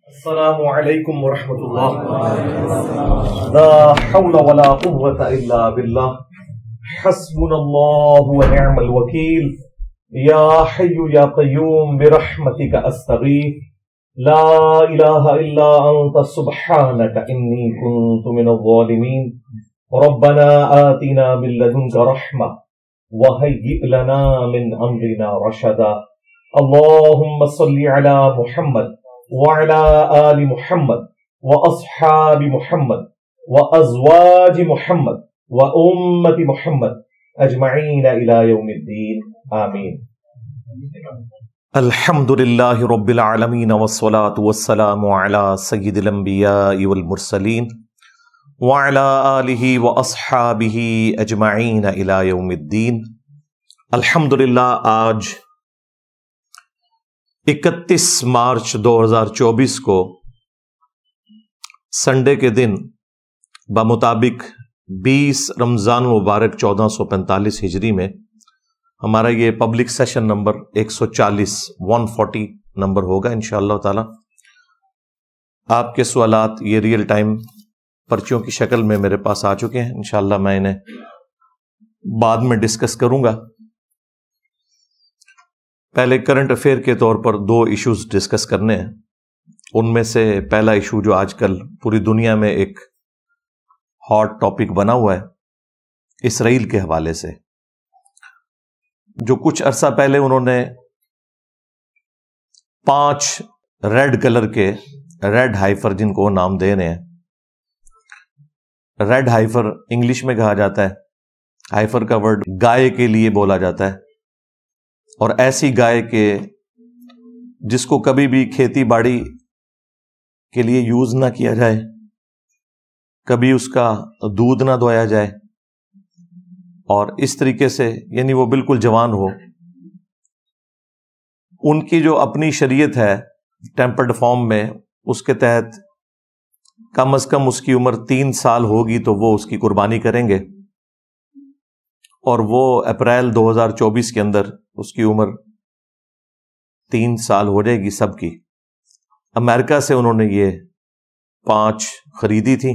السلام علیکم ورحمۃ اللہ. لا حول ولا قوة الا باللہ. حسبنا اللہ ونعم الوکیل. یا حی یا قیوم برحمتک استغیث. لا الہ الا انت سبحانک انی کنت من الظالمین. ربنا آتنا من لدنک رحمة وهيئ لنا من امرنا رشدا. اللهم صل على محمد وعلى آل محمد وأصحاب محمد وأزواج محمد وأمة محمد أجمعين إلى يوم الدين آمين. الحمد لله رب العالمين والصلاة والسلام على سيد الأنبياء والمرسلين وعلى آله وأصحابه أجمعين إلى يوم الدين. الحمد للہ آج 31 مارچ 2024 کو سنڈے کے دن بمطابق 20 رمضان المبارک 1445 ہجری میں ہمارا یہ پبلک سیشن نمبر 140 نمبر ہوگا انشاءاللہ تعالی. آپ کے سوالات یہ ریئل ٹائم پرچیوں کی شکل میں میرے پاس آ چکے ہیں. انشاءاللہ میں انہیں بعد میں ڈسکس کروں گا. پہلے کرنٹ افیئر کے طور پر 2 ایشوز ڈسکس کرنے ہیں. ان میں سے پہلا ایشو جو آج کل پوری دنیا میں ایک ہاٹ ٹاپک بنا ہوا ہے، اسرائیل کے حوالے سے. جو کچھ عرصہ پہلے انہوں نے 5 ریڈ کلر کے ریڈ ہائفر، جن کو نام دے رہے ہیں، ریڈ ہائفر انگلش میں کہا جاتا ہے. ہائفر کا ورڈ گائے کے لیے بولا جاتا ہے، اور ایسی گائے کے جس کو کبھی بھی کھیتی باڑی کے لیے یوز نہ کیا جائے، کبھی اس کا دودھ نہ دھویا جائے، اور اس طریقے سے یعنی وہ بالکل جوان ہو. ان کی جو اپنی شریعت ہے ٹیمپرڈ فارم میں، اس کے تحت کم از کم اس کی عمر 3 سال ہوگی تو وہ اس کی قربانی کریں گے، اور وہ اپریل 2024 کے اندر اس کی عمر 3 سال ہو جائے گی سب کی. امریکہ سے انہوں نے یہ 5 خریدی تھی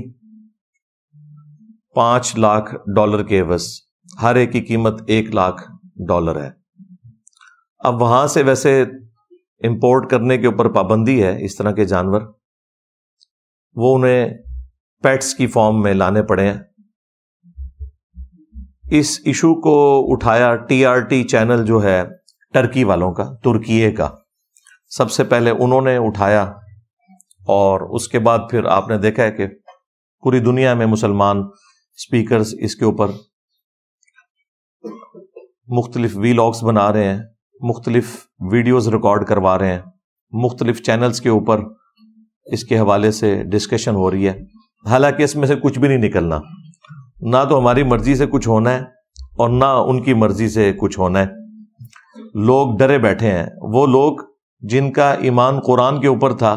$5 لاکھ کے عوض. ہر ایک کی قیمت $1 لاکھ ہے. اب وہاں سے ویسے امپورٹ کرنے کے اوپر پابندی ہے اس طرح کے جانور، وہ انہیں پیٹس کی فارم میں لانے پڑے ہیں. اس ایشو کو اٹھایا TRT چینل جو ہے ٹرکی والوں کا، ترکیے کا، سب سے پہلے انہوں نے اٹھایا، اور اس کے بعد پھر آپ نے دیکھا ہے کہ پوری دنیا میں مسلمان سپیکرز اس کے اوپر مختلف ویلاگز بنا رہے ہیں، مختلف ویڈیوز ریکارڈ کروا رہے ہیں، مختلف چینلز کے اوپر اس کے حوالے سے ڈسکشن ہو رہی ہے. حالانکہ اس میں سے کچھ بھی نہیں نکلنا، نہ تو ہماری مرضی سے کچھ ہونا ہے اور نہ ان کی مرضی سے کچھ ہونا ہے. لوگ ڈرے بیٹھے ہیں. وہ لوگ جن کا ایمان قرآن کے اوپر تھا،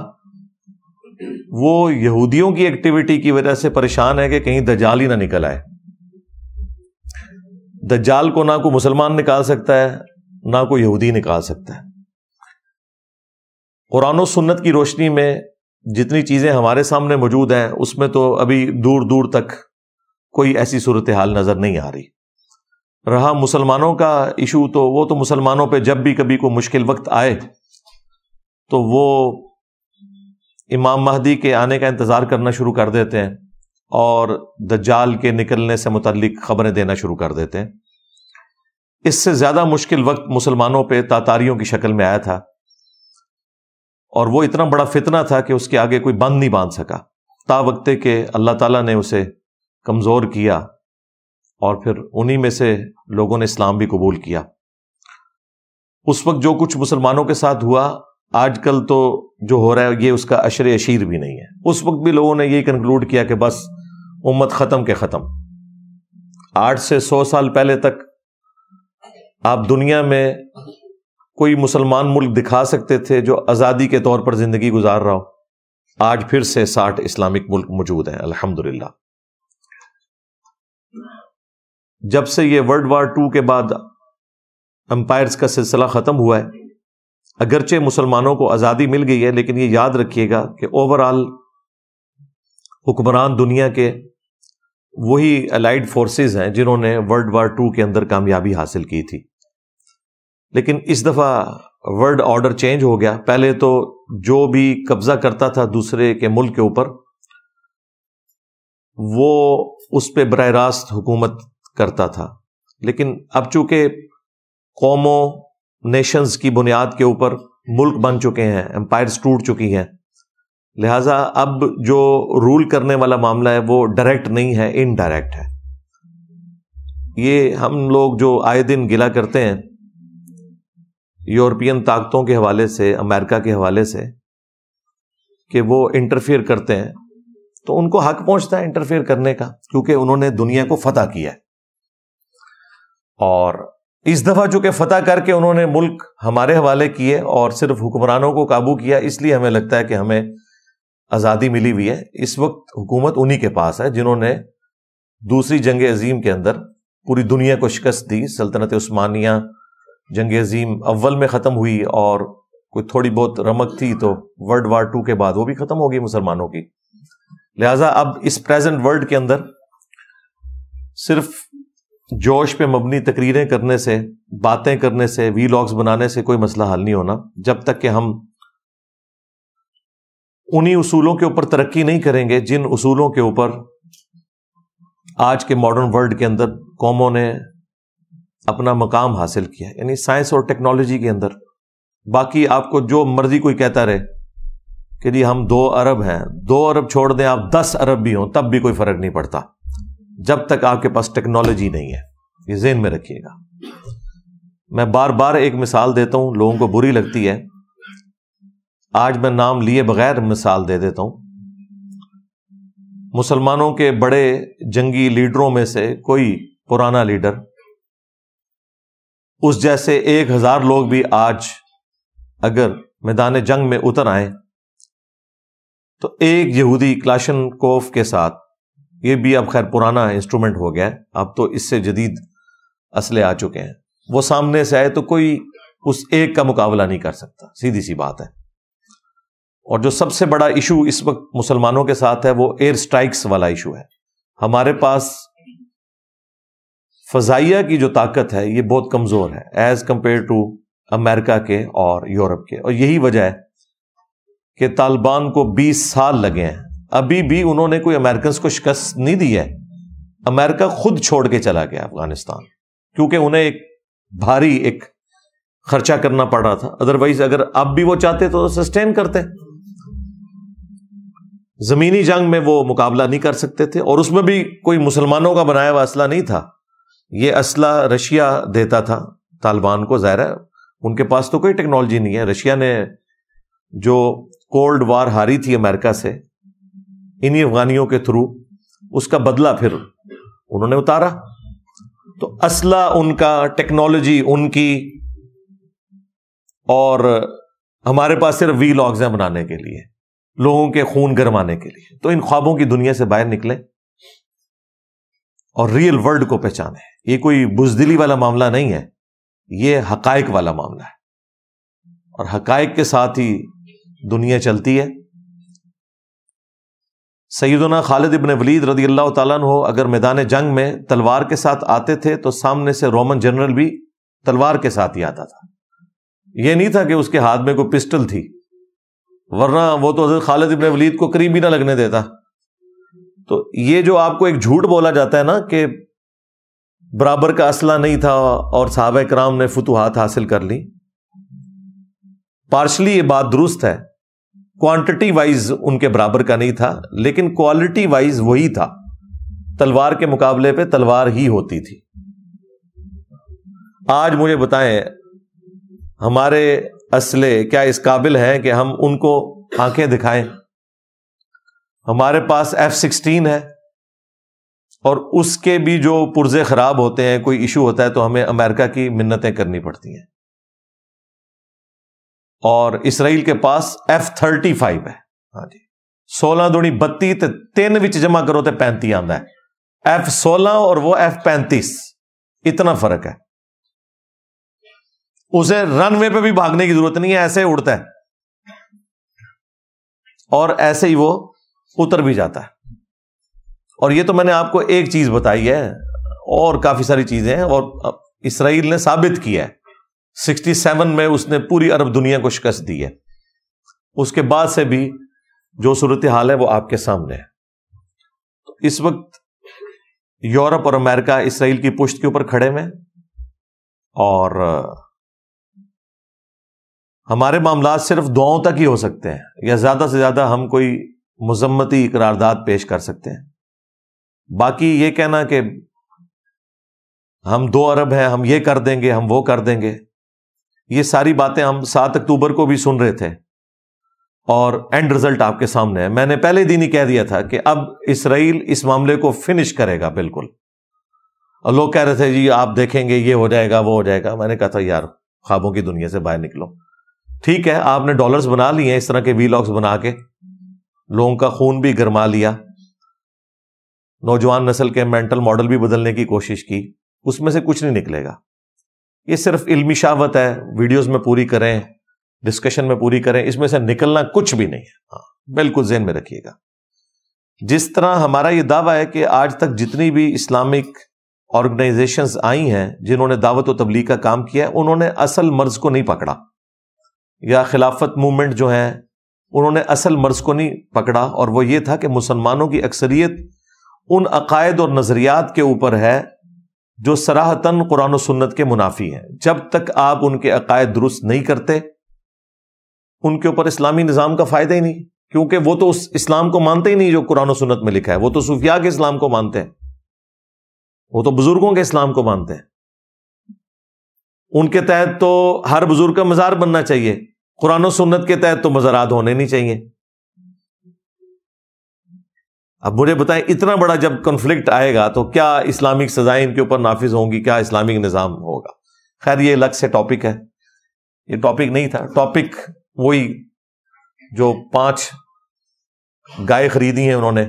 وہ یہودیوں کی ایکٹیویٹی کی وجہ سے پریشان ہے کہ کہیں دجال ہی نہ نکل آئے. دجال کو نہ کوئی مسلمان نکال سکتا ہے، نہ کوئی یہودی نکال سکتا ہے. قرآن و سنت کی روشنی میں جتنی چیزیں ہمارے سامنے موجود ہیں، اس میں تو ابھی دور دور تک کوئی ایسی صورتحال نظر نہیں آ رہی. رہا مسلمانوں کا ایشو، تو وہ تو مسلمانوں پہ جب بھی کبھی کوئی مشکل وقت آئے تو وہ امام مہدی کے آنے کا انتظار کرنا شروع کر دیتے ہیں، اور دجال کے نکلنے سے متعلق خبریں دینا شروع کر دیتے ہیں. اس سے زیادہ مشکل وقت مسلمانوں پہ تاتاریوں کی شکل میں آیا تھا، اور وہ اتنا بڑا فتنہ تھا کہ اس کے آگے کوئی بند نہیں باندھ سکا، تا وقت کہ اللہ تعالیٰ نے اسے کمزور کیا، اور پھر انہی میں سے لوگوں نے اسلام بھی قبول کیا. اس وقت جو کچھ مسلمانوں کے ساتھ ہوا، آج کل تو جو ہو رہا ہے یہ اس کا عشر عشیر بھی نہیں ہے. اس وقت بھی لوگوں نے یہی کنکلوڈ کیا کہ بس امت ختم کے ختم. 8 سے 100 سال پہلے تک آپ دنیا میں کوئی مسلمان ملک دکھا سکتے تھے جو آزادی کے طور پر زندگی گزار رہا ہو. آج پھر سے 60 اسلامک ملک موجود ہیں الحمدللہ. جب سے یہ ورلڈ وار 2 کے بعد امپائرز کا سلسلہ ختم ہوا ہے، اگرچہ مسلمانوں کو آزادی مل گئی ہے، لیکن یہ یاد رکھیے گا کہ اوور آل حکمران دنیا کے وہی الائیڈ فورسز ہیں جنہوں نے ورلڈ وار 2 کے اندر کامیابی حاصل کی تھی. لیکن اس دفعہ ورلڈ آرڈر چینج ہو گیا. پہلے تو جو بھی قبضہ کرتا تھا دوسرے کے ملک کے اوپر، وہ اس پہ براہ راست حکومت کرتا تھا. لیکن اب چونکہ قوموں، نیشنز کی بنیاد کے اوپر ملک بن چکے ہیں، امپائرز ٹوٹ چکی ہیں، لہٰذا اب جو رول کرنے والا معاملہ ہے وہ ڈائریکٹ نہیں ہے، انڈائریکٹ ہے. یہ ہم لوگ جو آئے دن گلا کرتے ہیں یورپین طاقتوں کے حوالے سے، امریکہ کے حوالے سے، کہ وہ انٹرفیئر کرتے ہیں، تو ان کو حق پہنچتا ہے انٹرفیئر کرنے کا، کیونکہ انہوں نے دنیا کو فتح کیا ہے. اور اس دفعہ چونکہ فتح کر کے انہوں نے ملک ہمارے حوالے کیے اور صرف حکمرانوں کو قابو کیا، اس لیے ہمیں لگتا ہے کہ ہمیں آزادی ملی ہوئی ہے. اس وقت حکومت انہی کے پاس ہے جنہوں نے دوسری جنگ عظیم کے اندر پوری دنیا کو شکست دی. سلطنت عثمانیہ جنگ عظیم اول میں ختم ہوئی، اور کوئی تھوڑی بہت رمق تھی تو ورلڈ وار 2 کے بعد وہ بھی ختم ہوگی مسلمانوں کی. لہٰذا اب اس پریزنٹ ورلڈ کے اندر صرف جوش پہ مبنی تقریریں کرنے سے، باتیں کرنے سے، وی لاگز بنانے سے کوئی مسئلہ حل نہیں ہونا، جب تک کہ ہم انہی اصولوں کے اوپر ترقی نہیں کریں گے جن اصولوں کے اوپر آج کے ماڈرن ورلڈ کے اندر قوموں نے اپنا مقام حاصل کیا، یعنی سائنس اور ٹیکنالوجی کے اندر. باقی آپ کو جو مرضی کوئی کہتا رہے کہ جی ہم 2 ارب ہیں، 2 ارب چھوڑ دیں، آپ 10 ارب بھی ہوں تب بھی کوئی فرق نہیں پڑتا جب تک آپ کے پاس ٹیکنالوجی نہیں ہے. یہ ذہن میں رکھیے گا. میں بار بار ایک مثال دیتا ہوں، لوگوں کو بری لگتی ہے، آج میں نام لیے بغیر مثال دے دیتا ہوں. مسلمانوں کے بڑے جنگی لیڈروں میں سے کوئی پرانا لیڈر، اس جیسے 1000 لوگ بھی آج اگر میدان جنگ میں اتر آئیں تو ایک یہودی کلاشن کوف کے ساتھ، یہ بھی اب خیر پرانا انسٹرومنٹ ہو گیا ہے، اب تو اس سے جدید اسلحے آ چکے ہیں، وہ سامنے سے آئے تو کوئی اس ایک کا مقابلہ نہیں کر سکتا، سیدھی سی بات ہے. اور جو سب سے بڑا ایشو اس وقت مسلمانوں کے ساتھ ہے وہ ایئر سٹرائکس والا ایشو ہے. ہمارے پاس فضائیہ کی جو طاقت ہے یہ بہت کمزور ہے ایز کمپیئر ٹو امریکہ کے اور یورپ کے، اور یہی وجہ ہے کہ طالبان کو 20 سال لگے ہیں، ابھی بھی انہوں نے کوئی امریکنز کو شکست نہیں دی ہے. امریکہ خود چھوڑ کے چلا گیا افغانستان، کیونکہ انہیں ایک بھاری ایک خرچہ کرنا پڑ رہا تھا. ادروائز اگر اب بھی وہ چاہتے تو سسٹین کرتے. زمینی جنگ میں وہ مقابلہ نہیں کر سکتے تھے، اور اس میں بھی کوئی مسلمانوں کا بنایا ہوا اسلحہ نہیں تھا، یہ اسلحہ رشیا دیتا تھا طالبان کو. ظاہر ہے ان کے پاس تو کوئی ٹیکنالوجی نہیں ہے. رشیا نے جو کولڈ وار ہاری تھی امریکہ سے انہی افغانیوں کے تھرو، اس کا بدلہ پھر انہوں نے اتارا. تو اسلحہ ان کا، ٹیکنالوجی ان کی، اور ہمارے پاس صرف وی لاگز ہیں بنانے کے لیے، لوگوں کے خون گرمانے کے لیے. تو ان خوابوں کی دنیا سے باہر نکلیں اور ریئل ورلڈ کو پہچانیں. یہ کوئی بزدلی والا معاملہ نہیں ہے، یہ حقائق والا معاملہ ہے، اور حقائق کے ساتھ ہی دنیا چلتی ہے. سیدنا خالد ابن ولید رضی اللہ تعالیٰ عنہ اگر میدان جنگ میں تلوار کے ساتھ آتے تھے تو سامنے سے رومن جنرل بھی تلوار کے ساتھ ہی آتا تھا. یہ نہیں تھا کہ اس کے ہاتھ میں کوئی پسٹل تھی، ورنہ وہ تو حضرت خالد ابن ولید کو قریب بھی نہ لگنے دیتا. تو یہ جو آپ کو ایک جھوٹ بولا جاتا ہے نا کہ برابر کا اسلحہ نہیں تھا اور صحابہ کرام نے فتوحات حاصل کر لی، پارشلی یہ بات درست ہے. کوانٹٹی وائز ان کے برابر کا نہیں تھا، لیکن کوالٹی وائز وہی تھا. تلوار کے مقابلے پہ تلوار ہی ہوتی تھی. آج مجھے بتائیں ہمارے اسلحے کیا اس قابل ہیں کہ ہم ان کو آنکھیں دکھائیں؟ ہمارے پاس F-16 ہے، اور اس کے بھی جو پرزے خراب ہوتے ہیں، کوئی ایشو ہوتا ہے تو ہمیں امریکہ کی منتیں کرنی پڑتی ہیں. اور اسرائیل کے پاس F-35 ہے. ہاں جی، 16 دونی 32 تے 3 وچ جمع کرو تے 35 آندا ہے. F-16 اور وہ F-35، اتنا فرق ہے. اسے رن وے پہ بھی بھاگنے کی ضرورت نہیں ہے، ایسے اڑتا ہے اور ایسے ہی وہ اتر بھی جاتا ہے. اور یہ تو میں نے آپ کو ایک چیز بتائی ہے، اور کافی ساری چیزیں ہیں، اور اسرائیل نے ثابت کیا ہے 67 میں اس نے پوری عرب دنیا کو شکست دی ہے. اس کے بعد سے بھی جو صورتحال ہے وہ آپ کے سامنے ہے. تو اس وقت یورپ اور امریکہ اسرائیل کی پشت کے اوپر کھڑے ہوئے، اور ہمارے معاملات صرف دعاؤں تک ہی ہو سکتے ہیں، یا زیادہ سے زیادہ ہم کوئی مذمتی قرارداد پیش کر سکتے ہیں. باقی یہ کہنا کہ ہم 2 ارب ہیں، ہم یہ کر دیں گے، ہم وہ کر دیں گے، یہ ساری باتیں ہم 7 اکتوبر کو بھی سن رہے تھے، اور اینڈ رزلٹ آپ کے سامنے ہے. میں نے پہلے دن ہی کہہ دیا تھا کہ اب اسرائیل اس معاملے کو فنش کرے گا بالکل. اور لوگ کہہ رہے تھے جی آپ دیکھیں گے یہ ہو جائے گا، وہ ہو جائے گا. میں نے کہا تھا یار خوابوں کی دنیا سے باہر نکلو. ٹھیک ہے آپ نے ڈالرز بنا لیے ہیں اس طرح کے ویلاگز بنا کے، لوگوں کا خون بھی گرما لیا، نوجوان نسل کے مینٹل ماڈل بھی بدلنے کی کوشش کی، اس میں سے کچھ نہیں نکلے گا. یہ صرف علمی شہوت ہے، ویڈیوز میں پوری کریں، ڈسکشن میں پوری کریں، اس میں سے نکلنا کچھ بھی نہیں ہے. ہاں بالکل ذہن میں رکھیے گا. جس طرح ہمارا یہ دعویٰ ہے کہ آج تک جتنی بھی اسلامک آرگنائزیشنز آئی ہیں جنہوں نے دعوت و تبلیغ کا کام کیا ہے، انہوں نے اصل مرض کو نہیں پکڑا، یا خلافت موومنٹ جو ہے انہوں نے اصل مرض کو نہیں پکڑا، اور وہ یہ تھا کہ مسلمانوں کی اکثریت ان عقائد اور نظریات کے اوپر ہے جو صراحتاً قرآن و سنت کے منافی ہیں. جب تک آپ ان کے عقائد درست نہیں کرتے ان کے اوپر اسلامی نظام کا فائدہ ہی نہیں، کیونکہ وہ تو اس اسلام کو مانتے ہی نہیں جو قرآن و سنت میں لکھا ہے. وہ تو صوفیاء کے اسلام کو مانتے ہیں، وہ تو بزرگوں کے اسلام کو مانتے ہیں. ان کے تحت تو ہر بزرگ کا مزار بننا چاہیے، قرآن و سنت کے تحت تو مزارات ہونے نہیں چاہیے. اب مجھے بتائیں اتنا بڑا جب کنفلکٹ آئے گا تو کیا اسلامک سزائیں ان کے اوپر نافذ ہوں گی، کیا اسلامک نظام ہوگا؟ خیر یہ الگ سے ٹاپک ہے، یہ ٹاپک نہیں تھا. ٹاپک وہی جو 5 گائے خریدی ہیں انہوں نے،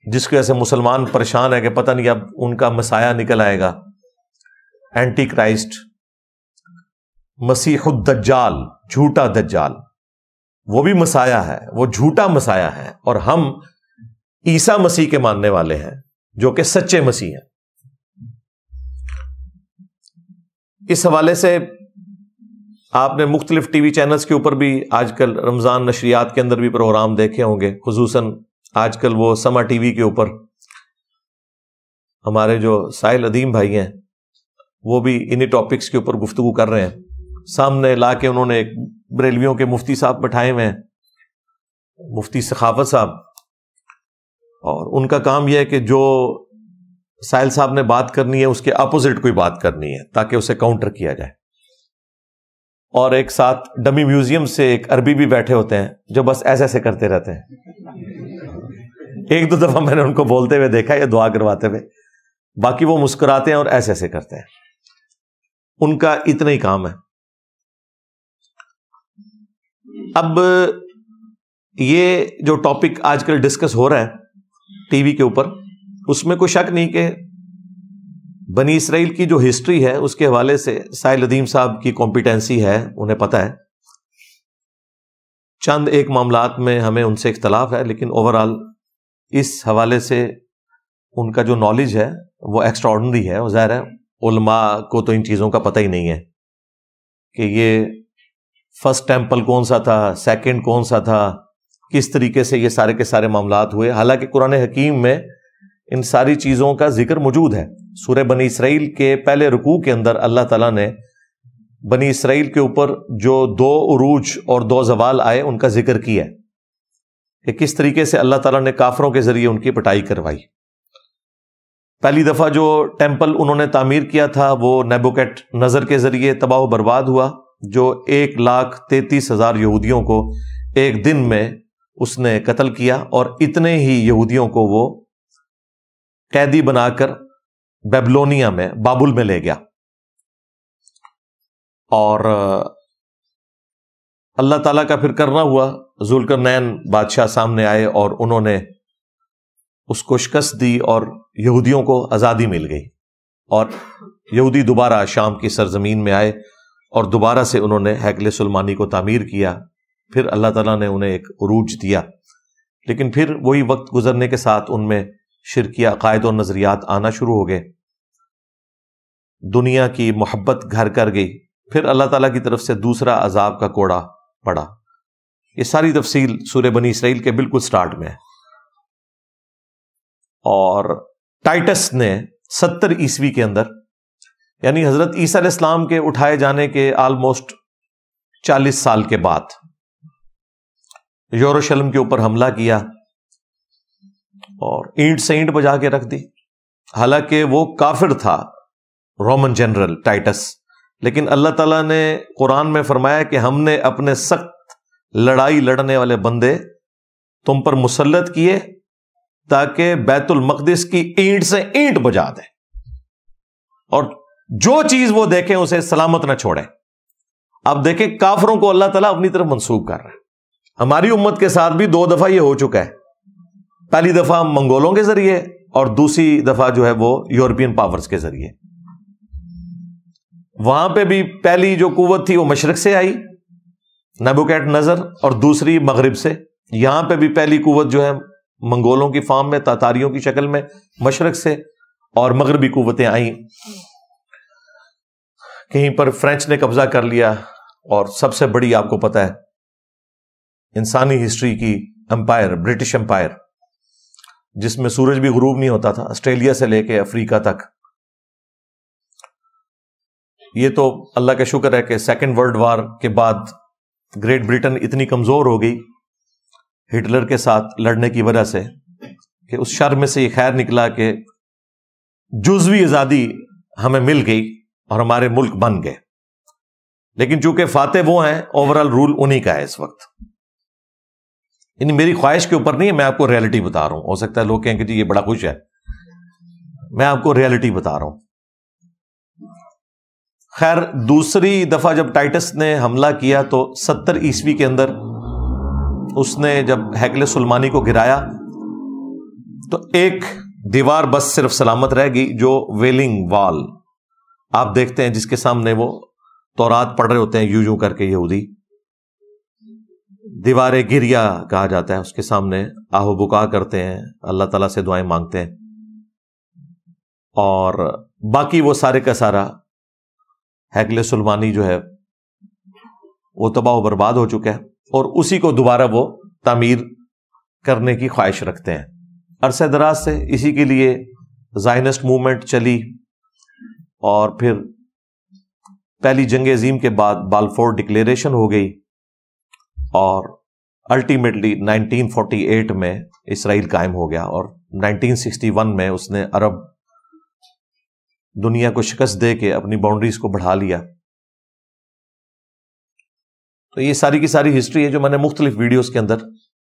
جس کی وجہ سے مسلمان پریشان ہے کہ پتہ نہیں اب ان کا مسایہ نکل آئے گا، اینٹی کرائسٹ، مسیح الدجال، جھوٹا دجال. وہ بھی مسایہ ہے، وہ جھوٹا مسایہ ہے، اور ہم عیسیٰ مسیح کے ماننے والے ہیں جو کہ سچے مسیح ہیں. اس حوالے سے آپ نے مختلف ٹی وی چینلز کے اوپر بھی آج کل رمضان نشریات کے اندر بھی پروگرام دیکھے ہوں گے، خصوصاً آج کل وہ سما ٹی وی کے اوپر ہمارے جو ساحل ادیم بھائی ہیں وہ بھی انہی ٹاپکس کے اوپر گفتگو کر رہے ہیں. سامنے لا کے انہوں نے ایک بریلویوں کے مفتی صاحب بٹھائے ہوئے ہیں، مفتی سخاوت صاحب، اور ان کا کام یہ ہے کہ جو ساحل صاحب نے بات کرنی ہے اس کے اپوزٹ کوئی بات کرنی ہے تاکہ اسے کاؤنٹر کیا جائے. اور ایک ساتھ ڈمی میوزیم سے ایک عربی بھی بیٹھے ہوتے ہیں جو بس ایسے ایسے کرتے رہتے ہیں. 1-2 دفعہ میں نے ان کو بولتے ہوئے دیکھا یا دعا کرواتے ہوئے، باقی وہ مسکراتے ہیں اور ایسے ایسے کرتے ہیں. ان کا اتنا ہی کام ہے. اب یہ جو ٹاپک آج کل ڈسکس ہو رہا ہے ٹی وی کے اوپر، اس میں کوئی شک نہیں کہ بنی اسرائیل کی جو ہسٹری ہے اس کے حوالے سے ساحل ادیم صاحب کی کمپیٹنسی ہے، انہیں پتہ ہے. چند ایک معاملات میں ہمیں ان سے اختلاف ہے، لیکن اوورآل اس حوالے سے ان کا جو نالج ہے وہ ایکسٹرا آرڈنری ہے. اور ظاہر ہے علماء کو تو ان چیزوں کا پتہ ہی نہیں ہے کہ یہ فرسٹ ٹیمپل کون سا تھا، سیکنڈ کون سا تھا، کس طریقے سے یہ سارے کے سارے معاملات ہوئے. حالانکہ قرآن حکیم میں ان ساری چیزوں کا ذکر موجود ہے. سورہ بنی اسرائیل کے پہلے رکوع کے اندر اللہ تعالیٰ نے بنی اسرائیل کے اوپر جو 2 عروج اور 2 زوال آئے ان کا ذکر کیا ہے کہ کس طریقے سے اللہ تعالیٰ نے کافروں کے ذریعے ان کی پٹائی کروائی. پہلی دفعہ جو ٹیمپل انہوں نے تعمیر کیا تھا وہ نیبوکیڈ نظر کے ذریعے تباہ و برباد ہوا، جو 1,33,000 یہودیوں کو ایک دن میں اس نے قتل کیا، اور اتنے ہی یہودیوں کو وہ قیدی بنا کر بیبلونیا میں، بابل میں لے گیا. اور اللہ تعالیٰ کا پھر کرنا ہوا، ذوالقرنین بادشاہ سامنے آئے اور انہوں نے اس کو شکست دی اور یہودیوں کو آزادی مل گئی، اور یہودی دوبارہ شام کی سرزمین میں آئے اور دوبارہ سے انہوں نے ہیکل سلیمانی کو تعمیر کیا. پھر اللہ تعالیٰ نے انہیں ایک عروج دیا، لیکن پھر وہی وقت گزرنے کے ساتھ ان میں شرکیہ عقائد اور نظریات آنا شروع ہو گئے، دنیا کی محبت گھر کر گئی. پھر اللہ تعالیٰ کی طرف سے دوسرا عذاب کا کوڑا پڑا. یہ ساری تفصیل سورہ بنی اسرائیل کے بالکل سٹارٹ میں ہے. اور ٹائٹس نے 70 عیسوی کے اندر، یعنی حضرت عیسیٰ علیہ السلام کے اٹھائے جانے کے آلموسٹ 40 سال کے بعد یروشلم کے اوپر حملہ کیا اور اینٹ سے اینٹ بجا کے رکھ دی. حالانکہ وہ کافر تھا رومن جنرل ٹائٹس، لیکن اللہ تعالیٰ نے قرآن میں فرمایا کہ ہم نے اپنے سخت لڑائی لڑنے والے بندے تم پر مسلط کیے تاکہ بیت المقدس کی اینٹ سے اینٹ بجا دیں، اور جو چیز وہ دیکھیں اسے سلامت نہ چھوڑیں. اب دیکھیں کافروں کو اللہ تعالیٰ اپنی طرف منسوب کر رہا ہے. ہماری امت کے ساتھ بھی 2 دفعہ یہ ہو چکا ہے. پہلی دفعہ منگولوں کے ذریعے اور دوسری دفعہ جو ہے وہ یورپین پاورز کے ذریعے. وہاں پہ بھی پہلی جو قوت تھی وہ مشرق سے آئی، نیبوکیڈ نظر، اور دوسری مغرب سے. یہاں پہ بھی پہلی قوت جو ہے منگولوں کی فارم میں تاتاریوں کی شکل میں مشرق سے، اور مغربی قوتیں آئیں. کہیں پر فرینچ نے قبضہ کر لیا، اور سب سے بڑی آپ کو پتہ ہے انسانی ہسٹری کی امپائر، برٹش امپائر، جس میں سورج بھی غروب نہیں ہوتا تھا، آسٹریلیا سے لے کے افریقہ تک. یہ تو اللہ کا شکر ہے کہ سیکنڈ ورلڈ وار کے بعد گریٹ برٹن اتنی کمزور ہو گئی ہٹلر کے ساتھ لڑنے کی وجہ سے کہ اس شر میں سے یہ خیر نکلا کہ جزوی آزادی ہمیں مل گئی اور ہمارے ملک بن گئے. لیکن چونکہ فاتح وہ ہیں، اوورال رول انہی کا ہے اس وقت. یعنی میری خواہش کے اوپر نہیں ہے، میں آپ کو ریئلٹی بتا رہا ہوں. ہو سکتا ہے لوگ کہیں کہ جی یہ بڑا خوش ہے، میں آپ کو ریئلٹی بتا رہا ہوں. خیر، دوسری دفعہ جب ٹائٹس نے حملہ کیا تو 70 عیسوی کے اندر اس نے جب ہیکل سلیمانی کو گرایا تو ایک دیوار بس صرف سلامت رہ گئی، جو ویلنگ وال آپ دیکھتے ہیں جس کے سامنے وہ تورات پڑھ رہے ہوتے ہیں یوں کر کے یہودی. دیوار گریا کہا جاتا ہے، اس کے سامنے آہ و بکا کرتے ہیں، اللہ تعالیٰ سے دعائیں مانگتے ہیں. اور باقی وہ سارے کا سارا ہیکل سلیمانی جو ہے وہ تباہ و برباد ہو چکا ہے، اور اسی کو دوبارہ وہ تعمیر کرنے کی خواہش رکھتے ہیں. عرصہ دراز سے اسی کے لیے زائنسٹ موومنٹ چلی، اور پھر پہلی جنگ عظیم کے بعد بالفور ڈکلیریشن ہو گئی، اور الٹیمیٹلی 1948 میں اسرائیل قائم ہو گیا، اور 1961 میں اس نے عرب دنیا کو شکست دے کے اپنی باؤنڈریز کو بڑھا لیا. تو یہ ساری کی ساری ہسٹری ہے جو میں نے مختلف ویڈیوز کے اندر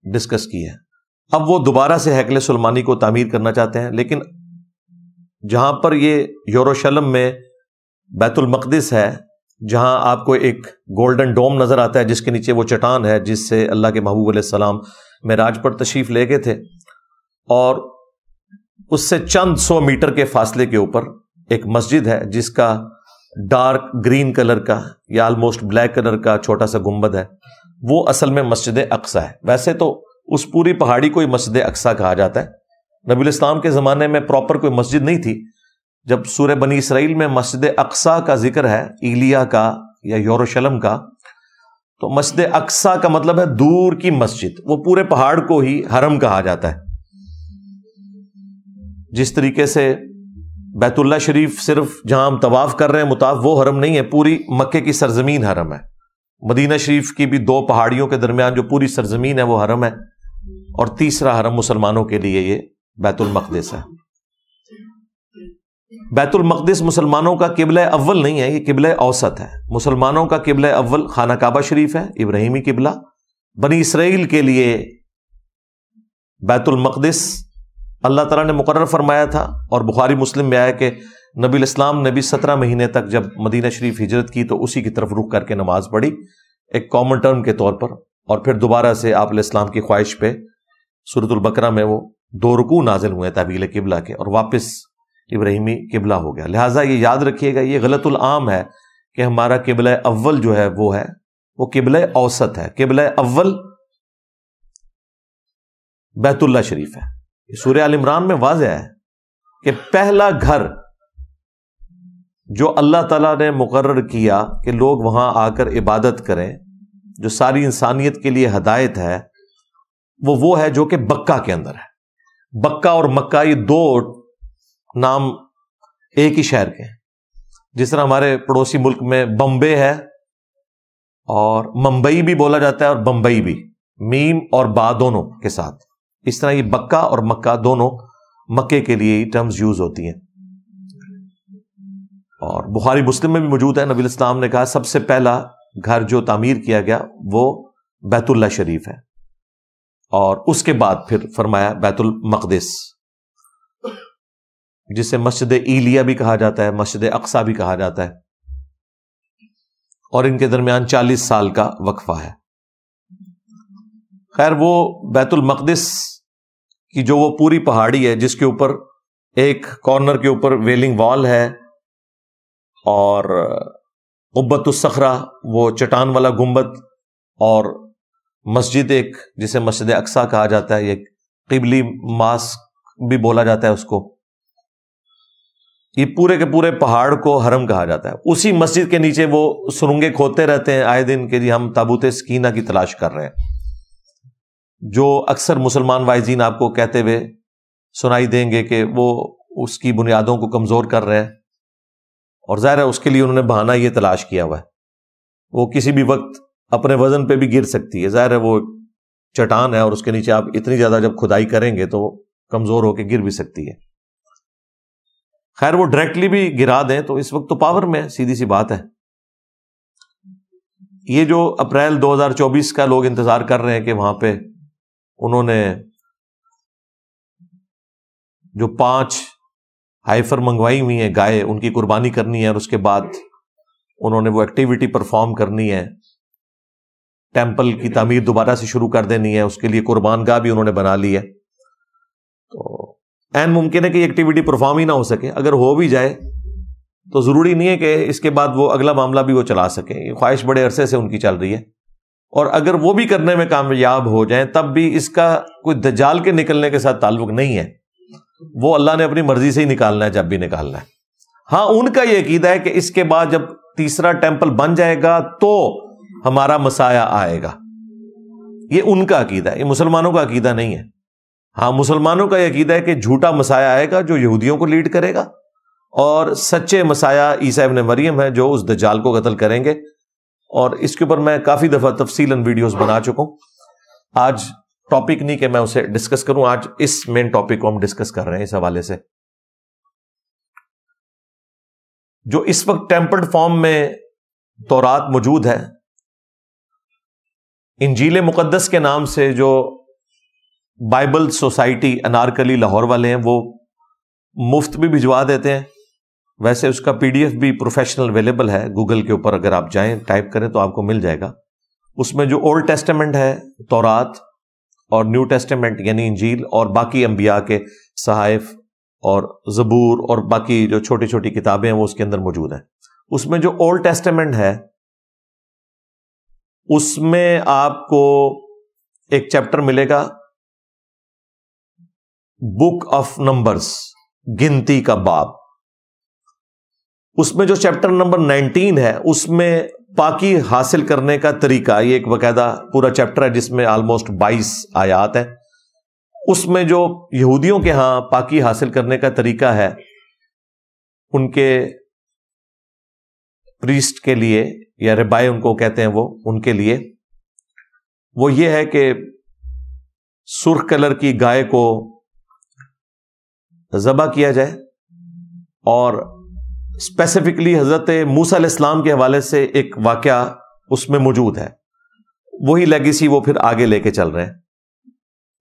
ڈسکس کی ہے. اب وہ دوبارہ سے ہیکل سلیمانی کو تعمیر کرنا چاہتے ہیں، لیکن جہاں پر یہ یروشلم میں بیت المقدس ہے، جہاں آپ کو ایک گولڈن ڈوم نظر آتا ہے جس کے نیچے وہ چٹان ہے جس سے اللہ کے محبوب علیہ السلام معراج پر تشریف لے گئے تھے، اور اس سے چند 100 میٹر کے فاصلے کے اوپر ایک مسجد ہے جس کا ڈارک گرین کلر کا یا آلموسٹ بلیک کلر کا چھوٹا سا گنبد ہے. وہ اصل میں مسجد اقصی ہے. ویسے تو اس پوری پہاڑی کو ہی مسجد اقصی کہا جاتا ہے. نبی الاسلام کے زمانے میں پراپر کوئی مسجد نہیں تھی. جب سورہ بنی اسرائیل میں مسجد اقصی کا ذکر ہے، ایلیا کا یا یروشلم کا، تو مسجد اقصی کا مطلب ہے دور کی مسجد. وہ پورے پہاڑ کو ہی حرم کہا جاتا ہے. جس طریقے سے بیت اللہ شریف صرف جہاں ہم طواف کر رہے ہیں مطاف، وہ حرم نہیں ہے، پوری مکے کی سرزمین حرم ہے. مدینہ شریف کی بھی 2 پہاڑیوں کے درمیان جو پوری سرزمین ہے وہ حرم ہے، اور تیسرا حرم مسلمانوں کے لیے یہ بیت المقدس ہے. بیت المقدس مسلمانوں کا قبلہ اول نہیں ہے، یہ قبلہ اوسط ہے. مسلمانوں کا قبلہ اول خانہ کعبہ شریف ہے، ابراہیمی قبلہ. بنی اسرائیل کے لیے بیت المقدس اللہ تعالیٰ نے مقرر فرمایا تھا، اور بخاری مسلم میں آیا کہ نبی الاسلام نے بھی 17 مہینے تک جب مدینہ شریف ہجرت کی تو اسی کی طرف رخ کر کے نماز پڑھی ایک کامن ٹرم کے طور پر، اور پھر دوبارہ سے آپ علیہ السلام کی خواہش پہ سورۃ البقرہ میں وہ 2 رکوع نازل ہوئے تحویل قبلہ کے، اور واپس ابراہیمی قبلہ ہو گیا. لہٰذا یہ یاد رکھیے گا، یہ غلط العام ہے کہ ہمارا قبلہ اول جو ہے وہ قبلہ اوسط ہے. قبلہ اول بیت اللہ شریف ہے. سورہ آل عمران میں واضح ہے کہ پہلا گھر جو اللہ تعالیٰ نے مقرر کیا کہ لوگ وہاں آ کر عبادت کریں، جو ساری انسانیت کے لیے ہدایت ہے، وہ ہے جو کہ بکہ کے اندر ہے. بکہ اور مکہ یہ دو نام ایک ہی شہر کے ہیں. جس طرح ہمارے پڑوسی ملک میں بمبے ہے اور ممبئی بھی بولا جاتا ہے اور بمبئی بھی، میم اور با دونوں کے ساتھ، اس طرح یہ بکہ اور مکہ دونوں مکے کے لیے ہی ٹرمز یوز ہوتی ہیں. اور بخاری مسلم میں بھی موجود ہے، نبی علیہ السلام نے کہا سب سے پہلا گھر جو تعمیر کیا گیا وہ بیت اللہ شریف ہے، اور اس کے بعد پھر فرمایا بیت المقدس، جسے مسجد ایلیا بھی کہا جاتا ہے، مسجد اقصیٰ بھی کہا جاتا ہے، اور ان کے درمیان 40 سال کا وقفہ ہے. خیر، وہ بیت المقدس کی جو وہ پوری پہاڑی ہے جس کے اوپر ایک کارنر کے اوپر ویلنگ وال ہے، اور قبۃ الصخرہ وہ چٹان والا گنبد، اور مسجد ایک جسے مسجد اقصیٰ کہا جاتا ہے، یہ قبلی ماسک بھی بولا جاتا ہے اس کو، یہ پورے کے پورے پہاڑ کو حرم کہا جاتا ہے. اسی مسجد کے نیچے وہ سرنگیں کھودتے رہتے ہیں آئے دن کہ جی ہم تابوت سکینہ کی تلاش کر رہے ہیں، جو اکثر مسلمان وائزین آپ کو کہتے ہوئے سنائی دیں گے کہ وہ اس کی بنیادوں کو کمزور کر رہے ہیں، اور ظاہر ہے اس کے لیے انہوں نے بہانہ یہ تلاش کیا ہوا ہے. وہ کسی بھی وقت اپنے وزن پہ بھی گر سکتی ہے، ظاہر ہے وہ چٹان ہے اور اس کے نیچے آپ اتنی زیادہ جب کھدائی کریں گے تو وہ کمزور ہو کے گر بھی سکتی ہے. خیر، وہ ڈائریکٹلی بھی گرا دیں تو اس وقت تو پاور میں سیدھی سی بات ہے. یہ جو اپریل 2024 کا لوگ انتظار کر رہے ہیں کہ وہاں پہ انہوں نے جو 5 ہائفر منگوائی ہوئی ہیں گائے، ان کی قربانی کرنی ہے، اور اس کے بعد انہوں نے وہ ایکٹیویٹی پرفارم کرنی ہے، ٹیمپل کی تعمیر دوبارہ سے شروع کر دینی ہے، اس کے لیے قربان گاہ بھی انہوں نے بنا لی ہے. تو این ممکن ہے کہ یہ ایکٹیویٹی پرفارم ہی نہ ہو سکے. اگر ہو بھی جائے تو ضروری نہیں ہے کہ اس کے بعد وہ اگلا معاملہ بھی وہ چلا سکیں. یہ خواہش بڑے عرصے سے ان کی چل رہی ہے، اور اگر وہ بھی کرنے میں کامیاب ہو جائیں تب بھی اس کا کوئی دجال کے نکلنے کے ساتھ تعلق نہیں ہے. وہ اللہ نے اپنی مرضی سے ہی نکالنا ہے جب بھی نکالنا ہے. ہاں، ان کا یہ عقیدہ ہے کہ اس کے بعد جب تیسرا ٹیمپل بن جائے گا تو ہمارا مسایہ آئے گا. یہ ان کا عقیدہ ہے، یہ مسلمانوں کا عقیدہ نہیں ہے. ہاں، مسلمانوں کا یہ عقیدہ ہے کہ جھوٹا مسایہ آئے گا جو یہودیوں کو لیڈ کرے گا، اور سچے مسایہ عیسیٰ ابن مریم ہے جو اس دجال کو قتل کریں گے. اور اس کے اوپر میں کافی دفعہ تفصیلاً ویڈیوز بنا چکا ہوں. آج ٹاپک نہیں کہ میں اسے ڈسکس کروں، آج اس مین ٹاپک کو ہم ڈسکس کر رہے ہیں. اس حوالے سے جو اس وقت ٹیمپرڈ فارم میں تورات موجود ہے، انجیل مقدس کے نام سے جو بائبل سوسائٹی انارکلی لاہور والے ہیں وہ مفت بھی بھجوا دیتے ہیں. ویسے اس کا PDF بھی پروفیشنل اویلیبل ہے گوگل کے اوپر، اگر آپ جائیں ٹائپ کریں تو آپ کو مل جائے گا. اس میں جو اولڈ ٹیسٹمنٹ ہے تورات، اور نیو ٹیسٹمنٹ یعنی انجیل، اور باقی انبیاء کے صحائف اور زبور اور باقی جو چھوٹی چھوٹی کتابیں ہیں وہ اس کے اندر موجود ہیں. اس میں جو اولڈ ٹیسٹمنٹ ہے اس میں آپ کو ایک چیپٹر ملے گا بک آف نمبرز، گنتی کا باب. اس میں جو چیپٹر نمبر 19 ہے اس میں پاکی حاصل کرنے کا طریقہ، یہ ایک باقاعدہ پورا چیپٹر ہے جس میں آلموسٹ 22 آیات ہیں. اس میں جو یہودیوں کے ہاں پاکی حاصل کرنے کا طریقہ ہے ان کے پریسٹ کے لیے، یا ربائی ان کو کہتے ہیں، وہ ان کے لیے وہ یہ ہے کہ سرخ کلر کی گائے کو ذبح کیا جائے، اور اسپیسیفکلی حضرت موسیٰ علیہ السلام کے حوالے سے ایک واقعہ اس میں موجود ہے. وہی لیگیسی وہ پھر آگے لے کے چل رہے ہیں.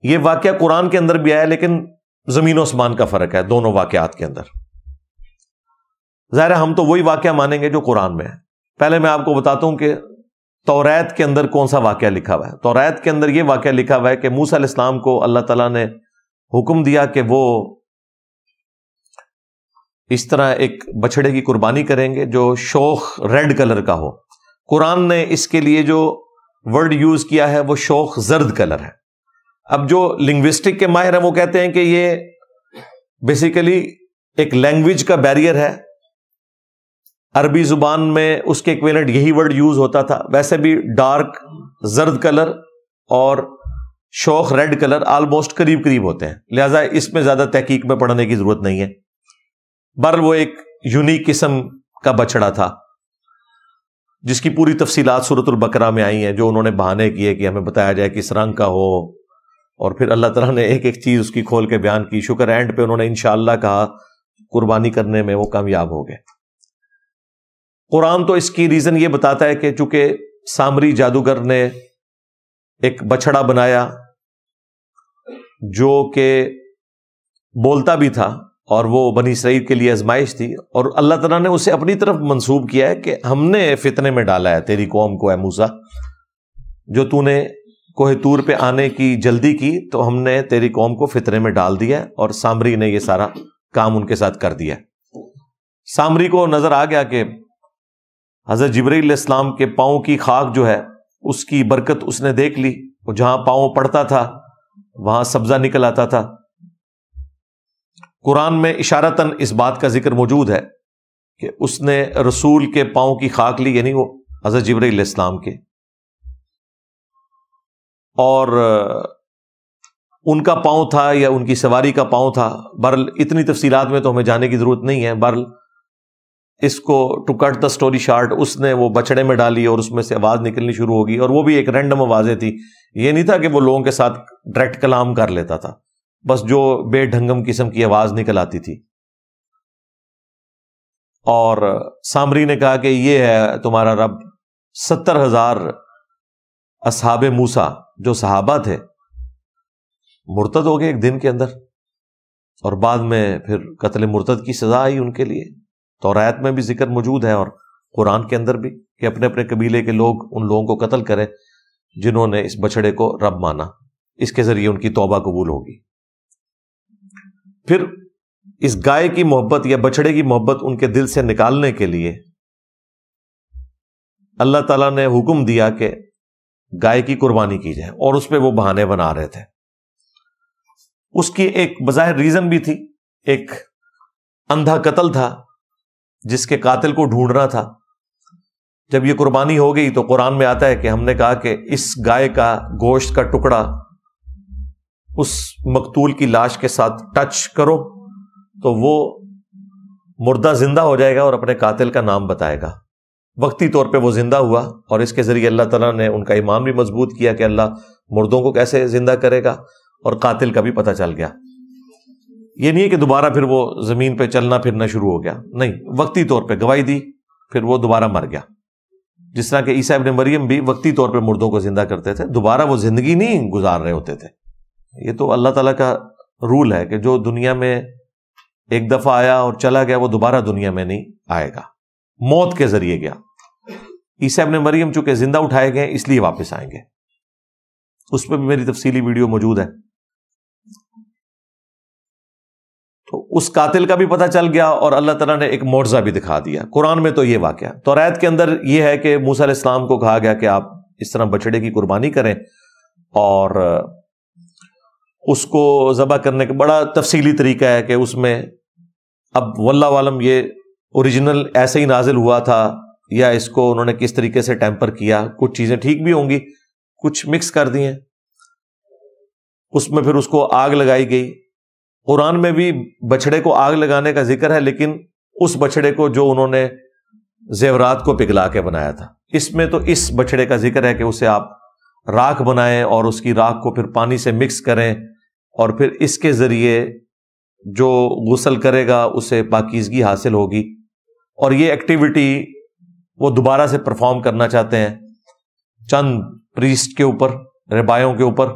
یہ واقعہ قرآن کے اندر بھی آیا، لیکن زمین و آسمان کا فرق ہے دونوں واقعات کے اندر. ظاہر ہے ہم تو وہی واقعہ مانیں گے جو قرآن میں ہے. پہلے میں آپ کو بتاتا ہوں کہ توریت کے اندر کون سا واقعہ لکھا ہوا ہے. توریت کے اندر یہ واقعہ لکھا ہوا ہے کہ موسیٰ علیہ السلام کو اللہ تعالیٰ نے حکم دیا کہ وہ اس طرح ایک بچڑے کی قربانی کریں گے جو شوخ ریڈ کلر کا ہو. قرآن نے اس کے لیے جو ورڈ یوز کیا ہے وہ شوخ زرد کلر ہے. اب جو لنگوسٹک کے ماہر ہیں وہ کہتے ہیں کہ یہ بیسیکلی ایک لینگویج کا بیریئر ہے. عربی زبان میں اس کے ایکویلنٹ یہی ورڈ یوز ہوتا تھا. ویسے بھی ڈارک زرد کلر اور شوخ ریڈ کلر آلموسٹ قریب قریب ہوتے ہیں، لہٰذا اس میں زیادہ تحقیق میں پڑھنے کی ضرورت نہیں ہے. بہرحال وہ ایک یونیک قسم کا بچڑا تھا جس کی پوری تفصیلات سورۃ البقرہ میں آئی ہیں، جو انہوں نے بہانے کیے کہ ہمیں بتایا جائے کس رنگ کا ہو، اور پھر اللہ تعالیٰ نے ایک ایک چیز اس کی کھول کے بیان کی. شکر اینڈ پہ انہوں نے انشاءاللہ کہا، قربانی کرنے میں وہ کامیاب ہو گئے. قرآن تو اس کی ریزن یہ بتاتا ہے کہ چونکہ سامری جادوگر نے ایک بچڑا بنایا جو کہ بولتا بھی تھا، اور وہ بنی اسرائیل کے لیے آزمائش تھی، اور اللہ تعالیٰ نے اسے اپنی طرف منسوب کیا ہے کہ ہم نے فتنے میں ڈالا ہے تیری قوم کو، اے موسیٰ، جو تو نے کوہ طور پہ آنے کی جلدی کی تو ہم نے تیری قوم کو فتنے میں ڈال دیا، اور سامری نے یہ سارا کام ان کے ساتھ کر دیا. سامری کو نظر آ گیا کہ حضرت جبرائیل علیہ السلام کے پاؤں کی خاک جو ہے اس کی برکت اس نے دیکھ لی. وہ جہاں پاؤں پڑتا تھا وہاں سبزہ نکل آتا تھا. قرآن میں اشارتاً اس بات کا ذکر موجود ہے کہ اس نے رسول کے پاؤں کی خاک لی، یعنی وہ حضرت جبرائیل علیہ السلام کے، اور ان کا پاؤں تھا یا ان کی سواری کا پاؤں تھا. بہرحال اتنی تفصیلات میں تو ہمیں جانے کی ضرورت نہیں ہے. بہرحال اس کو to cut the story short, اس نے وہ بچڑے میں ڈالی اور اس میں سے آواز نکلنی شروع ہوگی، اور وہ بھی ایک رینڈم آوازیں تھی. یہ نہیں تھا کہ وہ لوگوں کے ساتھ ڈائریکٹ کلام کر لیتا تھا، بس جو بے ڈھنگم قسم کی آواز نکل آتی تھی. اور سامری نے کہا کہ یہ ہے تمہارا رب. 70,000 اصحاب موسیٰ جو صحابہ تھے مرتد ہو گئے ایک دن کے اندر، اور بعد میں پھر قتل مرتد کی سزا آئی ان کے لیے. توریت میں بھی ذکر موجود ہے اور قرآن کے اندر بھی کہ اپنے اپنے قبیلے کے لوگ ان لوگوں کو قتل کریں جنہوں نے اس بچڑے کو رب مانا. اس کے ذریعے ان کی توبہ قبول ہوگی. پھر اس گائے کی محبت یا بچڑے کی محبت ان کے دل سے نکالنے کے لیے اللہ تعالیٰ نے حکم دیا کہ گائے کی قربانی کی جائے، اور اس پہ وہ بہانے بنا رہے تھے. اس کی ایک بظاہر ریزن بھی تھی. ایک اندھا قتل تھا جس کے قاتل کو ڈھونڈنا تھا. جب یہ قربانی ہو گئی تو قرآن میں آتا ہے کہ ہم نے کہا کہ اس گائے کا گوشت کا ٹکڑا اس مقتول کی لاش کے ساتھ ٹچ کرو تو وہ مردہ زندہ ہو جائے گا اور اپنے قاتل کا نام بتائے گا. وقتی طور پہ وہ زندہ ہوا، اور اس کے ذریعے اللہ تعالیٰ نے ان کا ایمان بھی مضبوط کیا کہ اللہ مردوں کو کیسے زندہ کرے گا، اور قاتل کا بھی پتہ چل گیا. یہ نہیں ہے کہ دوبارہ پھر وہ زمین پہ چلنا پھرنا شروع ہو گیا، نہیں، وقتی طور پہ گواہی دی پھر وہ دوبارہ مر گیا. جس طرح کہ عیسیٰ ابن مریم بھی وقتی طور پہ مردوں کو زندہ کرتے تھے، دوبارہ وہ زندگی نہیں گزار رہے ہوتے تھے. یہ تو اللہ تعالیٰ کا رول ہے کہ جو دنیا میں ایک دفعہ آیا اور چلا گیا وہ دوبارہ دنیا میں نہیں آئے گا، موت کے ذریعے گیا. عیسیٰ ابن مریم چونکہ زندہ اٹھائے گئے اس لیے واپس آئیں گے. اس پہ بھی میری تفصیلی ویڈیو موجود ہے. تو اس قاتل کا بھی پتہ چل گیا اور اللہ تعالیٰ نے ایک معجزہ بھی دکھا دیا. قرآن میں تو یہ واقعہ، توریت کے اندر یہ ہے کہ موسیٰ علیہ السلام کو کہا گیا کہ آپ اس طرح بچڑے کی قربانی کریں، اور اس کو ذبح کرنے کا بڑا تفصیلی طریقہ ہے کہ اس میں اب واللہ عالم یہ اوریجنل ایسے ہی نازل ہوا تھا یا اس کو انہوں نے کس طریقے سے ٹیمپر کیا. کچھ چیزیں ٹھیک بھی ہوں گی، کچھ مکس کر دی ہیں. اس میں پھر اس کو آگ لگائی گئی. قرآن میں بھی بچڑے کو آگ لگانے کا ذکر ہے، لیکن اس بچڑے کو جو انہوں نے زیورات کو پگھلا کے بنایا تھا. اس میں تو اس بچڑے کا ذکر ہے کہ اسے آپ راکھ بنائیں اور اس کی راکھ کو پھر پانی سے مکس کریں، اور پھر اس کے ذریعے جو غسل کرے گا اسے پاکیزگی حاصل ہوگی. اور یہ ایکٹیویٹی وہ دوبارہ سے پرفارم کرنا چاہتے ہیں چند پریسٹ کے اوپر، ربایوں کے اوپر،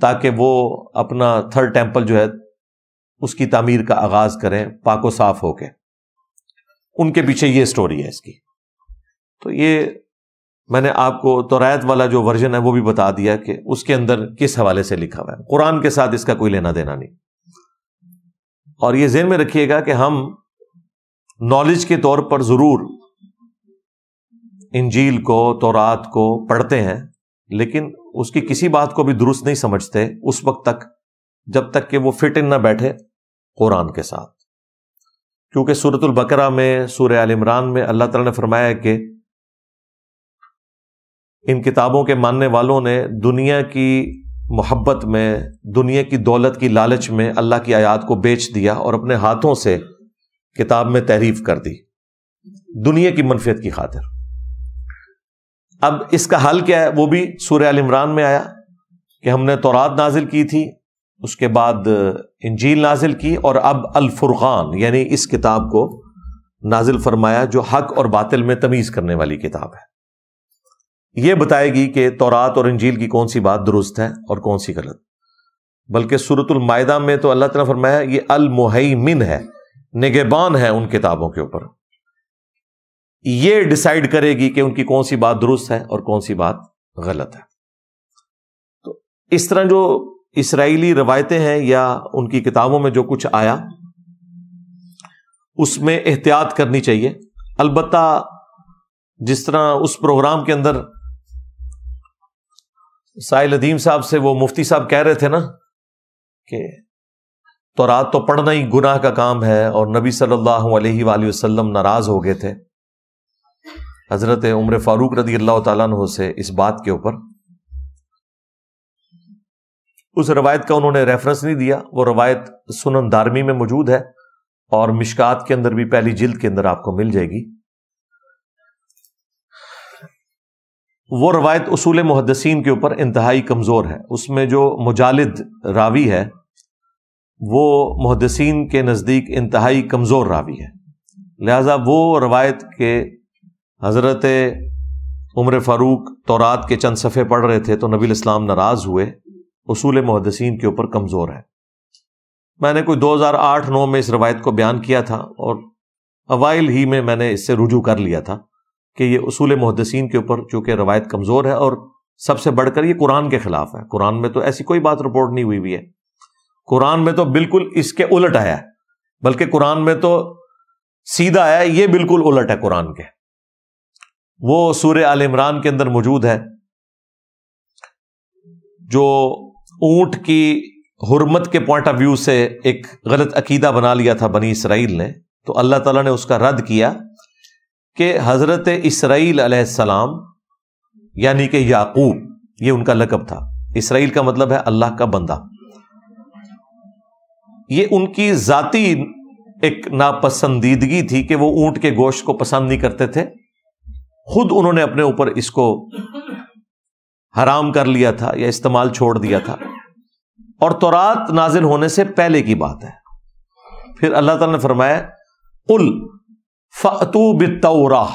تاکہ وہ اپنا تھرڈ ٹیمپل جو ہے اس کی تعمیر کا آغاز کریں پاک و صاف ہو کے. ان کے پیچھے یہ سٹوری ہے اس کی. تو یہ میں نے آپ کو توریت والا جو ورژن ہے وہ بھی بتا دیا کہ اس کے اندر کس حوالے سے لکھا ہوا ہے. قرآن کے ساتھ اس کا کوئی لینا دینا نہیں. اور یہ ذہن میں رکھیے گا کہ ہم نالج کے طور پر ضرور انجیل کو، تورات کو پڑھتے ہیں، لیکن اس کی کسی بات کو بھی درست نہیں سمجھتے اس وقت تک جب تک کہ وہ فٹ ان نہ بیٹھے قرآن کے ساتھ. کیونکہ سورۃ البقرہ میں، سورہ آل عمران میں اللہ تعالیٰ نے فرمایا کہ ان کتابوں کے ماننے والوں نے دنیا کی محبت میں، دنیا کی دولت کی لالچ میں اللہ کی آیات کو بیچ دیا اور اپنے ہاتھوں سے کتاب میں تحریف کر دی دنیا کی منفعت کی خاطر. اب اس کا حل کیا ہے؟ وہ بھی سورہ آل عمران میں آیا کہ ہم نے تورات نازل کی تھی، اس کے بعد انجیل نازل کی، اور اب الفرقان یعنی اس کتاب کو نازل فرمایا جو حق اور باطل میں تمیز کرنے والی کتاب ہے. یہ بتائے گی کہ تورات اور انجیل کی کون سی بات درست ہے اور کون سی غلط. بلکہ سورۃ المائدہ میں تو اللہ تعالیٰ نے فرمایا یہ المہیمن ہے، نگہبان ہے ان کتابوں کے اوپر. یہ ڈیسائیڈ کرے گی کہ ان کی کون سی بات درست ہے اور کون سی بات غلط ہے. تو اس طرح جو اسرائیلی روایتیں ہیں یا ان کی کتابوں میں جو کچھ آیا اس میں احتیاط کرنی چاہیے. البتہ جس طرح اس پروگرام کے اندر سائل ندیم صاحب سے وہ مفتی صاحب کہہ رہے تھے نا کہ تورات تو پڑھنا ہی گناہ کا کام ہے، اور نبی صلی اللہ علیہ وآلہ وسلم ناراض ہو گئے تھے حضرت عمر فاروق رضی اللہ تعالیٰ عنہ سے اس بات کے اوپر. اس روایت کا انہوں نے ریفرنس نہیں دیا. وہ روایت سنن دارمی میں موجود ہے اور مشکات کے اندر بھی پہلی جلد کے اندر آپ کو مل جائے گی. وہ روایت اصول محدثین کے اوپر انتہائی کمزور ہے. اس میں جو مجالد راوی ہے وہ محدثین کے نزدیک انتہائی کمزور راوی ہے. لہذا وہ روایت کے حضرت عمر فاروق تورات کے چند صفحے پڑھ رہے تھے تو نبی الاسلام ناراض ہوئے، اصول محدثین کے اوپر کمزور ہے. میں نے کوئی 2008-9 میں اس روایت کو بیان کیا تھا اور اوائل ہی میں نے اس سے رجوع کر لیا تھا کہ یہ اصول محدثین کے اوپر چونکہ روایت کمزور ہے، اور سب سے بڑھ کر یہ قرآن کے خلاف ہے. قرآن میں تو ایسی کوئی بات رپورٹ نہیں ہوئی ہے. قرآن میں تو بالکل اس کے الٹ آیا ہے، بلکہ قرآن میں تو سیدھا آیا ہے، یہ بالکل الٹ ہے قرآن کے. وہ سورہ آل عمران کے اندر موجود ہے جو اونٹ کی حرمت کے پوائنٹ آف ویو سے ایک غلط عقیدہ بنا لیا تھا بنی اسرائیل نے، تو اللہ تعالیٰ نے اس کا رد کیا کہ حضرت اسرائیل علیہ السلام یعنی کہ یعقوب، یہ ان کا لقب تھا. اسرائیل کا مطلب ہے اللہ کا بندہ. یہ ان کی ذاتی ایک ناپسندیدگی تھی کہ وہ اونٹ کے گوشت کو پسند نہیں کرتے تھے. خود انہوں نے اپنے اوپر اس کو حرام کر لیا تھا یا استعمال چھوڑ دیا تھا، اور تورات نازل ہونے سے پہلے کی بات ہے. پھر اللہ تعالیٰ نے فرمایا قل فأتوا بالتوراۃ،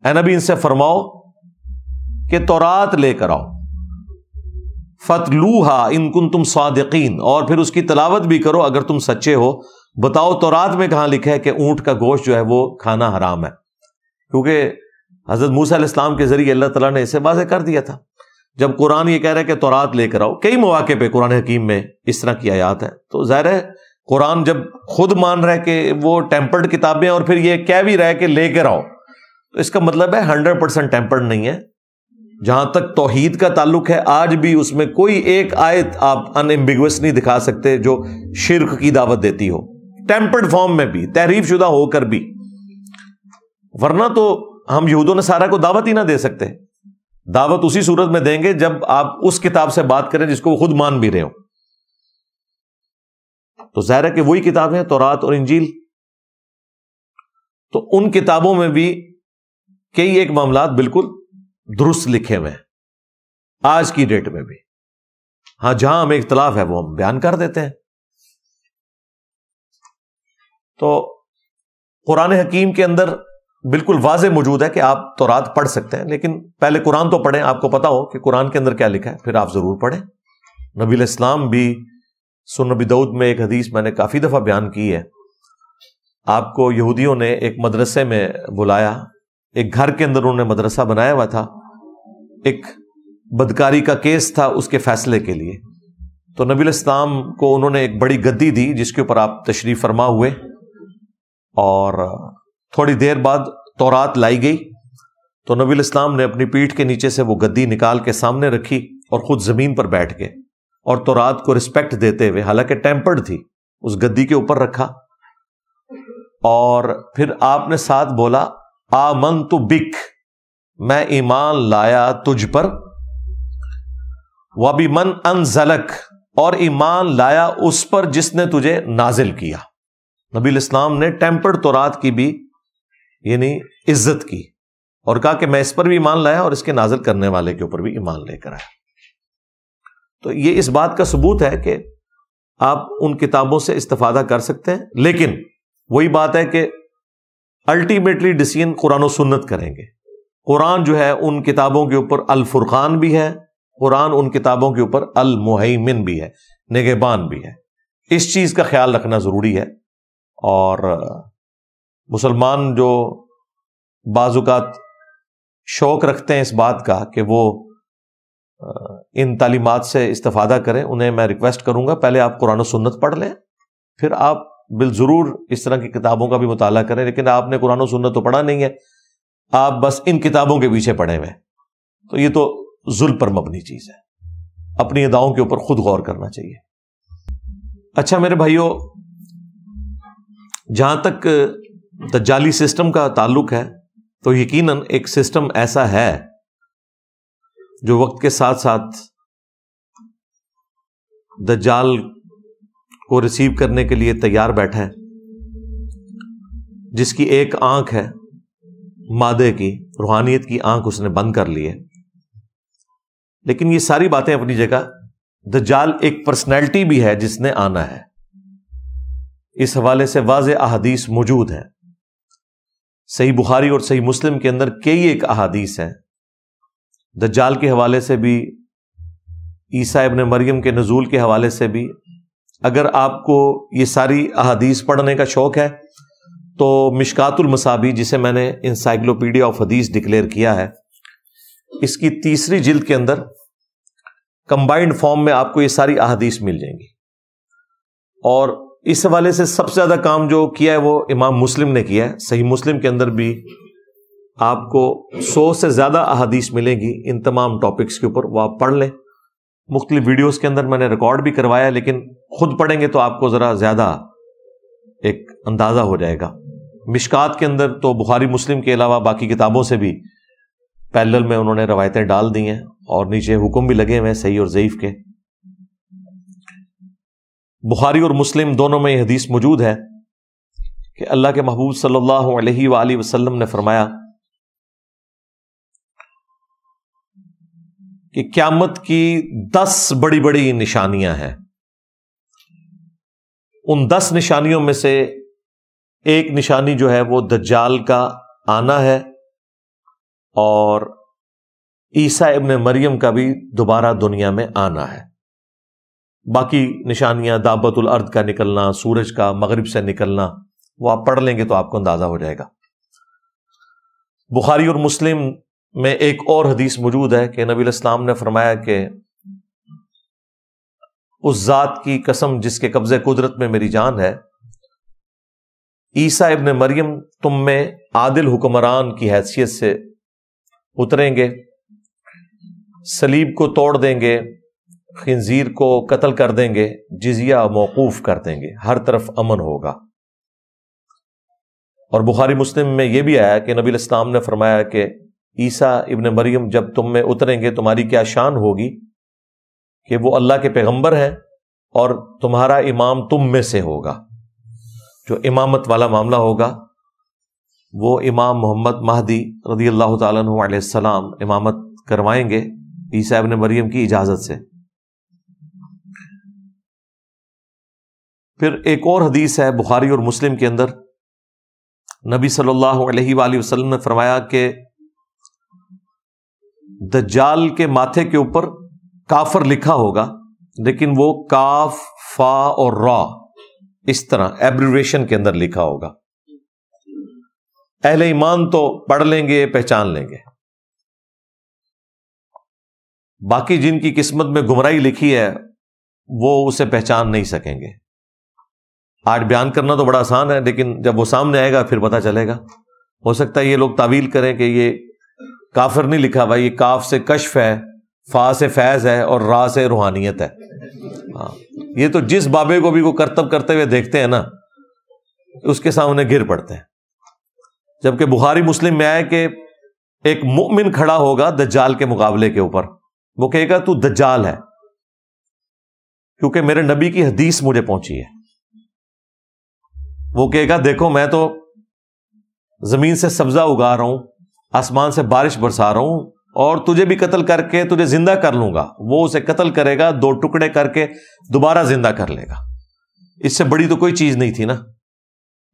اے نبی ان سے فرماؤ کہ تورات لے کر آؤ. فتلوہا ان کنتم صادقین، اور پھر اس کی تلاوت بھی کرو اگر تم سچے ہو. بتاؤ تورات میں کہاں لکھا ہے کہ اونٹ کا گوشت جو ہے وہ کھانا حرام ہے؟ کیونکہ حضرت موسیٰ علیہ السلام کے ذریعے اللہ تعالیٰ نے اسے واضح کر دیا تھا. جب قرآن یہ کہہ رہا ہے کہ تورات لے کر آؤ، کئی مواقع پہ قرآن حکیم میں اس طرح کی آیات ہیں، تو ظاہر ہے قرآن جب خود مان رہا ہے کہ وہ ٹیمپرڈ کتابیں اور پھر یہ کہہ بھی رہا ہے کہ لے کر آؤ، تو اس کا مطلب ہے 100% ٹیمپرڈ نہیں ہے. جہاں تک توحید کا تعلق ہے آج بھی اس میں کوئی ایک آیت آپ ان ایمبیگوس نہیں دکھا سکتے جو شرک کی دعوت دیتی ہو، ٹیمپرڈ فارم میں بھی، تحریف شدہ ہو کر بھی. ورنہ تو ہم یہود و نصارہ کو دعوت ہی نہ دے سکتے. دعوت اسی صورت میں دیں گے جب آپ اس کتاب سے بات کریں جس کو وہ خود مان بھی رہے ہو. تو ظاہر ہے کہ وہی کتابیں ہیں تورات اور انجیل. تو ان کتابوں میں بھی کئی ایک معاملات بالکل درست لکھے ہوئے ہیں آج کی ڈیٹ میں بھی. ہاں جہاں ہمیں اختلاف ہے وہ ہم بیان کر دیتے ہیں. تو قرآن حکیم کے اندر بالکل واضح موجود ہے کہ آپ تورات پڑھ سکتے ہیں، لیکن پہلے قرآن تو پڑھیں، آپ کو پتا ہو کہ قرآن کے اندر کیا لکھا ہے، پھر آپ ضرور پڑھیں. نبی علیہ السلام بھی سنن نبی داؤد میں ایک حدیث میں نے کافی دفعہ بیان کی ہے. آپ کو یہودیوں نے ایک مدرسے میں بلایا، ایک گھر کے اندر انہوں نے مدرسہ بنایا ہوا تھا، ایک بدکاری کا کیس تھا اس کے فیصلے کے لیے. تو نبی علیہ السلام کو انہوں نے ایک بڑی گدی دی جس کے اوپر آپ تشریف فرما ہوئے، اور تھوڑی دیر بعد تورات لائی گئی تو نبی الاسلام نے اپنی پیٹھ کے نیچے سے وہ گدی نکال کے سامنے رکھی اور خود زمین پر بیٹھ کے اور تورات کو رسپیکٹ دیتے ہوئے، حالانکہ ٹیمپرڈ تھی، اس گدی کے اوپر رکھا، اور پھر آپ نے ساتھ بولا آمنت بک، میں ایمان لایا تجھ پر، وبمن انزلک، اور ایمان لایا اس پر جس نے تجھے نازل کیا۔ نبی الاسلام نے ٹیمپرڈ تورات کی بھی یعنی عزت کی اور کہا کہ میں اس پر بھی ایمان لایا اور اس کے نازل کرنے والے کے اوپر بھی ایمان لے کر آیا۔ تو یہ اس بات کا ثبوت ہے کہ آپ ان کتابوں سے استفادہ کر سکتے ہیں، لیکن وہی بات ہے کہ الٹیمیٹلی ڈیسیژن قرآن و سنت کریں گے۔ قرآن جو ہے ان کتابوں کے اوپر الفرقان بھی ہے، قرآن ان کتابوں کے اوپر المہیمن بھی ہے، نگہبان بھی ہے۔ اس چیز کا خیال رکھنا ضروری ہے، اور مسلمان جو بعض اوقات شوق رکھتے ہیں اس بات کا کہ وہ ان تعلیمات سے استفادہ کریں، انہیں میں ریکویسٹ کروں گا پہلے آپ قرآن و سنت پڑھ لیں، پھر آپ بالضرور اس طرح کی کتابوں کا بھی مطالعہ کریں۔ لیکن آپ نے قرآن و سنت تو پڑھا نہیں ہے، آپ بس ان کتابوں کے پیچھے پڑے ہوئے، تو یہ تو ظلم پر مبنی چیز ہے۔ اپنی اداؤں کے اوپر خود غور کرنا چاہیے۔ اچھا میرے بھائیوں، جہاں تک دجالی سسٹم کا تعلق ہے تو یقیناً ایک سسٹم ایسا ہے جو وقت کے ساتھ ساتھ دجال کو ریسیو کرنے کے لیے تیار بیٹھا ہے، جس کی ایک آنکھ ہے مادے کی، روحانیت کی آنکھ اس نے بند کر لی ہے۔ لیکن یہ ساری باتیں اپنی جگہ، دجال ایک پرسنالٹی بھی ہے جس نے آنا ہے۔ اس حوالے سے واضح احادیث موجود ہیں، صحیح بخاری اور صحیح مسلم کے اندر کئی ایک احادیث ہیں دجال کے حوالے سے بھی، عیسیٰ ابن مریم کے نزول کے حوالے سے بھی۔ اگر آپ کو یہ ساری احادیث پڑھنے کا شوق ہے تو مشکات المصابیح، جسے میں نے انسائکلوپیڈیا آف حدیث ڈکلیئر کیا ہے، اس کی 3 جلد کے اندر کمبائنڈ فارم میں آپ کو یہ ساری احادیث مل جائیں گی۔ اور اس حوالے سے سب سے زیادہ کام جو کیا ہے وہ امام مسلم نے کیا ہے۔ صحیح مسلم کے اندر بھی آپ کو 100 سے زیادہ احادیث ملیں گی ان تمام ٹاپکس کے اوپر، وہ آپ پڑھ لیں۔ مختلف ویڈیوز کے اندر میں نے ریکارڈ بھی کروایا، لیکن خود پڑھیں گے تو آپ کو ذرا زیادہ ایک اندازہ ہو جائے گا۔ مشکات کے اندر تو بخاری مسلم کے علاوہ باقی کتابوں سے بھی پیرلل میں انہوں نے روایتیں ڈال دی ہیں، اور نیچے حکم بھی لگے ہوئے ہیں صحیح اور ضعیف کے۔ بخاری اور مسلم دونوں میں یہ حدیث موجود ہے کہ اللہ کے محبوب صلی اللہ علیہ وآلہ وسلم نے فرمایا کہ قیامت کی 10 بڑی بڑی نشانیاں ہیں۔ ان 10 نشانیوں میں سے ایک نشانی جو ہے وہ دجال کا آنا ہے، اور عیسیٰ ابن مریم کا بھی دوبارہ دنیا میں آنا ہے۔ باقی نشانیاں دابت الارض کا نکلنا، سورج کا مغرب سے نکلنا، وہ آپ پڑھ لیں گے تو آپ کو اندازہ ہو جائے گا۔ بخاری اور مسلم میں ایک اور حدیث موجود ہے کہ نبی الاسلام نے فرمایا کہ اس ذات کی قسم جس کے قبضے قدرت میں میری جان ہے، عیسیٰ ابن مریم تم میں عادل حکمران کی حیثیت سے اتریں گے، صلیب کو توڑ دیں گے، خنزیر کو قتل کر دیں گے، جزیہ موقوف کر دیں گے، ہر طرف امن ہوگا۔ اور بخاری مسلم میں یہ بھی آیا کہ نبی الاسلام نے فرمایا کہ عیسیٰ ابن مریم جب تم میں اتریں گے تمہاری کیا شان ہوگی کہ وہ اللہ کے پیغمبر ہیں اور تمہارا امام تم میں سے ہوگا۔ جو امامت والا معاملہ ہوگا وہ امام محمد مہدی رضی اللہ تعالیٰ عنہ علیہ السلام امامت کروائیں گے عیسیٰ ابن مریم کی اجازت سے۔ پھر ایک اور حدیث ہے بخاری اور مسلم کے اندر، نبی صلی اللہ علیہ وآلہ وسلم نے فرمایا کہ دجال کے ماتھے کے اوپر کافر لکھا ہوگا، لیکن وہ کاف، فا اور را اس طرح ایبریویشن کے اندر لکھا ہوگا۔ اہل ایمان تو پڑھ لیں گے، پہچان لیں گے، باقی جن کی قسمت میں گمراہی لکھی ہے وہ اسے پہچان نہیں سکیں گے۔ آج بیان کرنا تو بڑا آسان ہے، لیکن جب وہ سامنے آئے گا پھر پتہ چلے گا. ہو سکتا ہے یہ لوگ تعویل کریں کہ یہ کافر نہیں لکھا ہوا، یہ کاف سے کشف ہے، فا سے فیض ہے اور را سے روحانیت ہے. ہاں، یہ تو جس بابے کو بھی وہ کرتب کرتے ہوئے دیکھتے ہیں نا اس کے سامنے گر پڑتے ہیں. جبکہ بخاری مسلم میں آئے کہ ایک مؤمن کھڑا ہوگا دجال کے مقابلے کے اوپر، وہ کہے گا تو دجال ہے، کیونکہ میرے نبی کی حدیث مجھے پہنچی ہے. وہ کہے گا دیکھو میں تو زمین سے سبزہ اگا رہا ہوں، آسمان سے بارش برسا رہا ہوں، اور تجھے بھی قتل کر کے تجھے زندہ کر لوں گا. وہ اسے قتل کرے گا، 2 ٹکڑے کر کے دوبارہ زندہ کر لے گا. اس سے بڑی تو کوئی چیز نہیں تھی نا.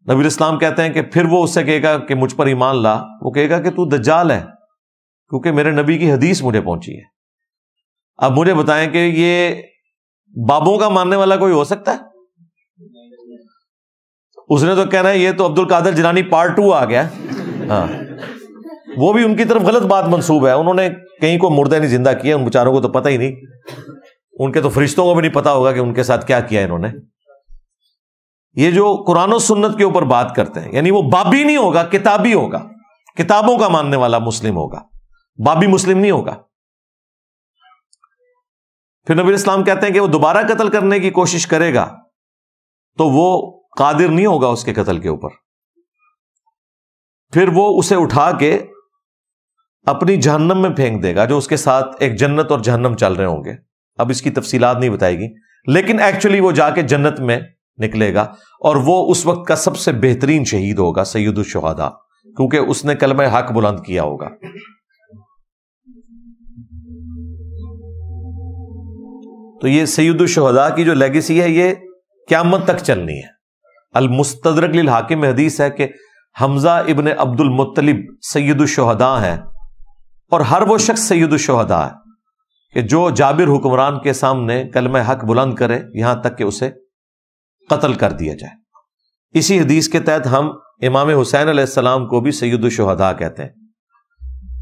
نبی الاسلام کہتے ہیں کہ پھر وہ اس سے کہے گا کہ مجھ پر ایمان لا. وہ کہے گا کہ تو دجال ہے، کیونکہ میرے نبی کی حدیث مجھے پہنچی ہے. اب مجھے بتائیں کہ یہ بابوں کا ماننے والا کوئی ہو سکتا ہے؟ اس نے تو کہنا ہے یہ تو عبد القادر جیلانی پارٹ 2 آ گیا. ہاں، وہ بھی ان کی طرف غلط بات منسوب ہے. انہوں نے کہیں کو مردہ نہیں زندہ کیا، ان بیچاروں کو تو پتہ ہی نہیں. ان کے تو فرشتوں کو بھی نہیں پتا ہوگا کہ ان کے ساتھ کیا کیا انہوں نے. یہ جو قرآن و سنت کے اوپر بات کرتے ہیں، یعنی وہ بابی نہیں ہوگا، کتابی ہوگا، کتابوں کا ماننے والا مسلم ہوگا، بابی مسلم نہیں ہوگا. پھر نبی اسلام کہتے ہیں کہ وہ دوبارہ قتل کرنے کی کوشش کرے گا تو وہ قادر نہیں ہوگا اس کے قتل کے اوپر. پھر وہ اسے اٹھا کے اپنی جہنم میں پھینک دے گا، جو اس کے ساتھ ایک جنت اور جہنم چل رہے ہوں گے. اب اس کی تفصیلات نہیں بتائے گی، لیکن ایکچولی وہ جا کے جنت میں نکلے گا، اور وہ اس وقت کا سب سے بہترین شہید ہوگا، سید الشہداء، کیونکہ اس نے کلمہ حق بلند کیا ہوگا. تو یہ سید الشہداء کی جو لیگیسی ہے یہ قیامت تک چلنی ہے. المستدرک للحاکم میں حدیث ہے کہ حمزہ ابن عبد المطلب سید الشہداء ہے، اور ہر وہ شخص سید الشہداء ہے کہ جو جابر حکمران کے سامنے کلمہ حق بلند کرے یہاں تک کہ اسے قتل کر دیا جائے. اسی حدیث کے تحت ہم امام حسین علیہ السلام کو بھی سید الشہداء کہتے ہیں.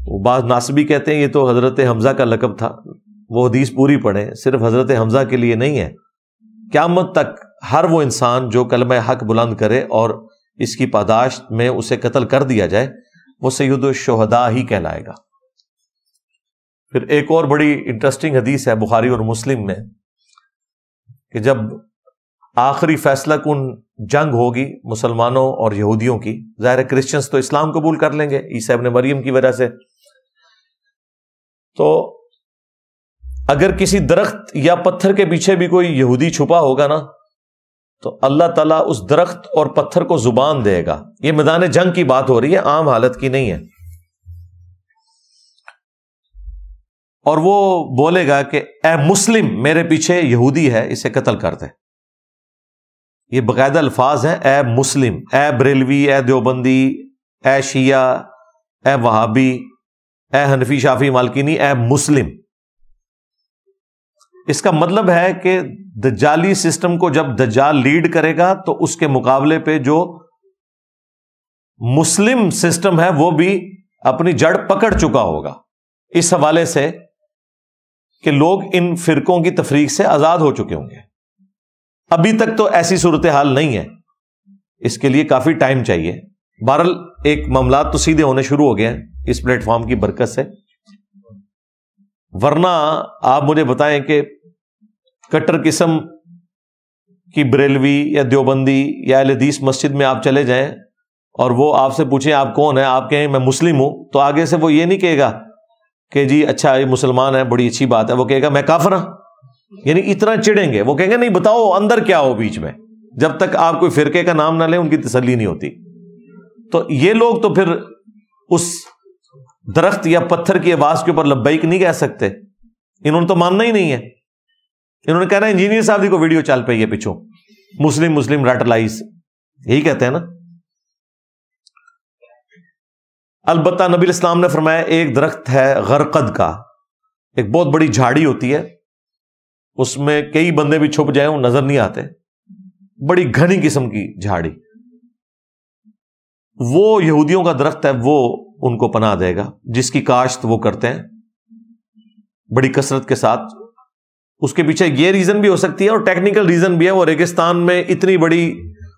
وہ بعض ناسبی کہتے ہیں یہ تو حضرت حمزہ کا لقب تھا. وہ حدیث پوری پڑھیں، صرف حضرت حمزہ کے لیے نہیں ہے. قیامت تک ہر وہ انسان جو کلمہ حق بلند کرے اور اس کی پاداشت میں اسے قتل کر دیا جائے وہ سید الشہداء ہی کہلائے گا. پھر ایک اور بڑی انٹرسٹنگ حدیث ہے بخاری اور مسلم میں کہ جب آخری فیصلہ کن جنگ ہوگی مسلمانوں اور یہودیوں کی، ظاہر کرسچنز تو اسلام قبول کر لیں گے عیسیٰ ابن مریم کی وجہ سے، تو اگر کسی درخت یا پتھر کے پیچھے بھی کوئی یہودی چھپا ہوگا نا تو اللہ تعالیٰ اس درخت اور پتھر کو زبان دے گا. یہ میدان جنگ کی بات ہو رہی ہے، عام حالت کی نہیں ہے. اور وہ بولے گا کہ اے مسلم، میرے پیچھے یہودی ہے، اسے قتل کر دے. یہ باقاعدہ الفاظ ہیں، اے مسلم، اے بریلوی، اے دیوبندی، اے شیعہ، اے وہابی، اے حنفی شافی مالکینی، اے مسلم. اس کا مطلب ہے کہ دجالی سسٹم کو جب دجال لیڈ کرے گا تو اس کے مقابلے پہ جو مسلم سسٹم ہے وہ بھی اپنی جڑ پکڑ چکا ہوگا، اس حوالے سے کہ لوگ ان فرقوں کی تفریق سے آزاد ہو چکے ہوں گے. ابھی تک تو ایسی صورتحال نہیں ہے، اس کے لیے کافی ٹائم چاہیے. بہرحال ایک معاملات تو سیدھے ہونے شروع ہو گئے ہیں اس پلیٹ فارم کی برکت سے. ورنہ آپ مجھے بتائیں کہ کٹر قسم کی بریلوی یا دیوبندی یا اہل حدیث مسجد میں آپ چلے جائیں اور وہ آپ سے پوچھیں آپ کون ہیں، آپ کہیں میں مسلم ہوں، تو آگے سے وہ یہ نہیں کہے گا کہ جی اچھا یہ مسلمان ہے، بڑی اچھی بات ہے. وہ کہے گا میں کافر ہوں. یعنی اتنا چڑیں گے. وہ کہیں گے نہیں بتاؤ اندر کیا ہو بیچ میں. جب تک آپ کوئی فرقے کا نام نہ لیں ان کی تسلی نہیں ہوتی. تو یہ لوگ تو پھر اس درخت یا پتھر کی آواز کے اوپر لبیک نہیں کہہ سکتے. انہوں نے تو ماننا ہی نہیں ہے. انہوں نے کہنا انجینئر صاحب دی کو ویڈیو چل پئی ہے پیچھوں، مسلم رٹ لائز، یہی کہتے ہیں نا. البتہ نبی اسلام نے فرمایا ایک درخت ہے غرقد کا، ایک بہت بڑی جھاڑی ہوتی ہے، اس میں کئی بندے بھی چھپ جائیں وہ نظر نہیں آتے، بڑی گھنی قسم کی جھاڑی. وہ یہودیوں کا درخت ہے، وہ ان کو پناہ دے گا، جس کی کاشت وہ کرتے ہیں بڑی کثرت کے ساتھ. اس کے پیچھے یہ ریزن بھی ہو سکتی ہے اور ٹیکنیکل ریزن بھی ہے، وہ ریگستان میں اتنی بڑی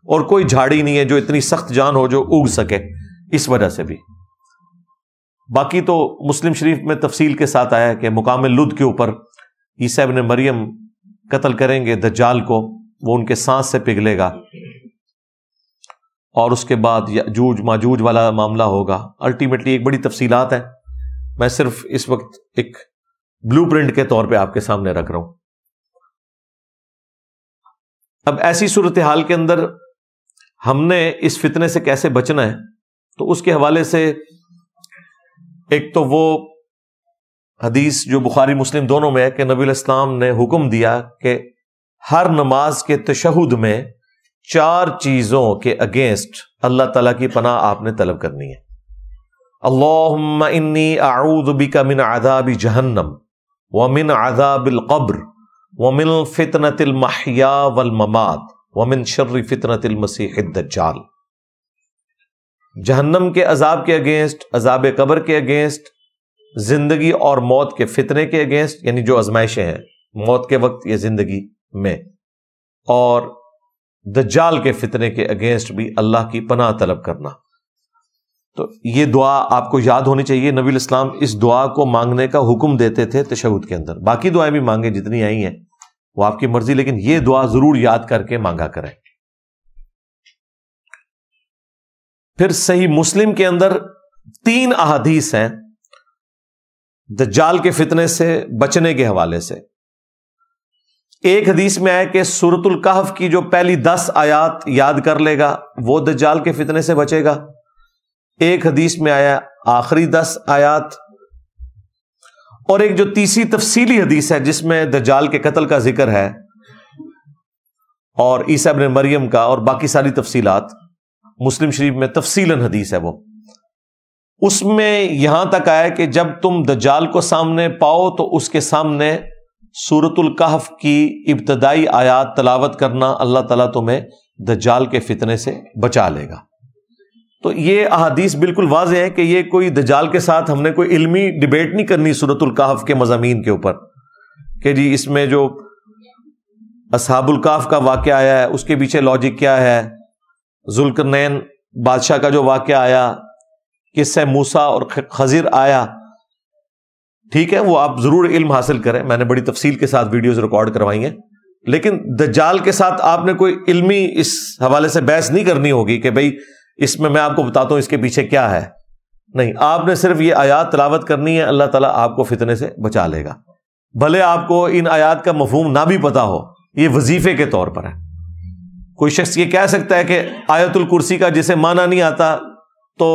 اور کوئی جھاڑی نہیں ہے جو اتنی سخت جان ہو جو اگ سکے، اس وجہ سے بھی۔ باقی تو مسلم شریف میں تفصیل کے ساتھ آیا ہے کہ مقام لد کے اوپر عیسیٰ ابن مریم قتل کریں گے دجال کو، وہ ان کے سانس سے پگھلے گا، اور اس کے بعد یاجوج ماجوج والا معاملہ ہوگا۔ الٹیمیٹلی ایک بڑی تفصیلات ہیں، میں صرف اس وقت ایک بلو پرنٹ کے طور پہ آپ کے سامنے رکھ رہا ہوں۔ اب ایسی صورتحال کے اندر ہم نے اس فتنے سے کیسے بچنا ہے، تو اس کے حوالے سے ایک تو وہ حدیث جو بخاری مسلم دونوں میں ہے کہ نبی علیہ السلام نے حکم دیا کہ ہر نماز کے تشہد میں 4 چیزوں کے اگینسٹ اللہ تعالیٰ کی پناہ آپ نے طلب کرنی ہے۔ اللہم انی اعوذ بک من عذاب جہنم ومن عذاب القبر ومن فتنة المحیا والممات ومن شر فتنة المسیح الدجال۔ جہنم کے عذاب کے اگینسٹ، عذاب قبر کے اگینسٹ، زندگی اور موت کے فتنے کے اگینسٹ، یعنی جو آزمائشیں ہیں موت کے وقت یا زندگی میں، اور دجال کے فتنے کے اگینسٹ بھی اللہ کی پناہ طلب کرنا۔ تو یہ دعا آپ کو یاد ہونی چاہیے۔ نبی علیہ السلام اس دعا کو مانگنے کا حکم دیتے تھے تشہد کے اندر۔ باقی دعائیں بھی مانگیں جتنی آئی ہیں، وہ آپ کی مرضی، لیکن یہ دعا ضرور یاد کر کے مانگا کریں۔ پھر صحیح مسلم کے اندر 3 احادیث ہیں دجال کے فتنے سے بچنے کے حوالے سے۔ ایک حدیث میں ہے کہ سورۃ الکہف کی جو پہلی 10 آیات یاد کر لے گا وہ دجال کے فتنے سے بچے گا۔ ایک حدیث میں آیا آخری 10 آیات، اور ایک جو تیسری تفصیلی حدیث ہے جس میں دجال کے قتل کا ذکر ہے اور عیسیٰ ابن مریم کا، اور باقی ساری تفصیلات مسلم شریف میں تفصیلاً حدیث ہے وہ۔ اس میں یہاں تک آیا کہ جب تم دجال کو سامنے پاؤ تو اس کے سامنے سورۃ الکہف کی ابتدائی آیات تلاوت کرنا، اللہ تعالیٰ تمہیں دجال کے فتنے سے بچا لے گا۔ تو یہ احادیث بالکل واضح ہے کہ یہ کوئی دجال کے ساتھ ہم نے کوئی علمی ڈیبیٹ نہیں کرنی سورۃ الکہف کے مضامین کے اوپر کہ جی اس میں جو اصحاب الکہف کا واقعہ آیا ہے اس کے پیچھے لاجک کیا ہے، ذوالقرنین بادشاہ کا جو واقعہ آیا، قصہ موسیٰ اور خضر آیا، ٹھیک ہے وہ آپ ضرور علم حاصل کریں، میں نے بڑی تفصیل کے ساتھ ویڈیوز ریکارڈ کروائی ہیں، لیکن دجال کے ساتھ آپ نے کوئی علمی اس حوالے سے بحث نہیں کرنی ہوگی کہ بھئی اس میں آپ کو بتاتا ہوں اس کے پیچھے کیا ہے، نہیں، آپ نے صرف یہ آیات تلاوت کرنی ہے، اللہ تعالیٰ آپ کو فتنے سے بچا لے گا۔ بھلے آپ کو ان آیات کا مفہوم نہ بھی پتا ہو، یہ وظیفے کے طور پر ہے۔ کوئی شخص یہ کہہ سکتا ہے کہ آیت الکرسی کا جسے معنی نہیں آتا تو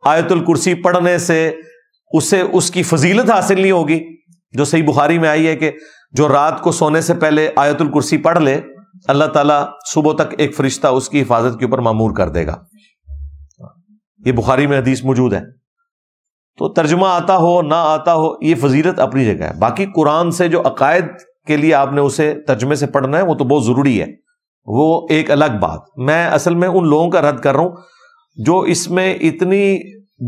آیت الکرسی پڑھنے سے اسے اس کی فضیلت حاصل نہیں ہوگی، جو صحیح بخاری میں آئی ہے کہ جو رات کو سونے سے پہلے آیت الکرسی پڑھ لے اللہ تعالیٰ صبح تک ایک فرشتہ اس کی حفاظت کے اوپر مامور کر دے گا۔ یہ بخاری میں حدیث موجود ہے۔ تو ترجمہ آتا ہو نہ آتا ہو یہ فضیلت اپنی جگہ ہے، باقی قرآن سے جو عقائد کے لیے آپ نے اسے ترجمے سے پڑھنا ہے وہ تو بہت ضروری ہے، وہ ایک الگ بات۔ میں اصل میں ان لوگوں کا رد کر رہا ہوں جو اس میں اتنی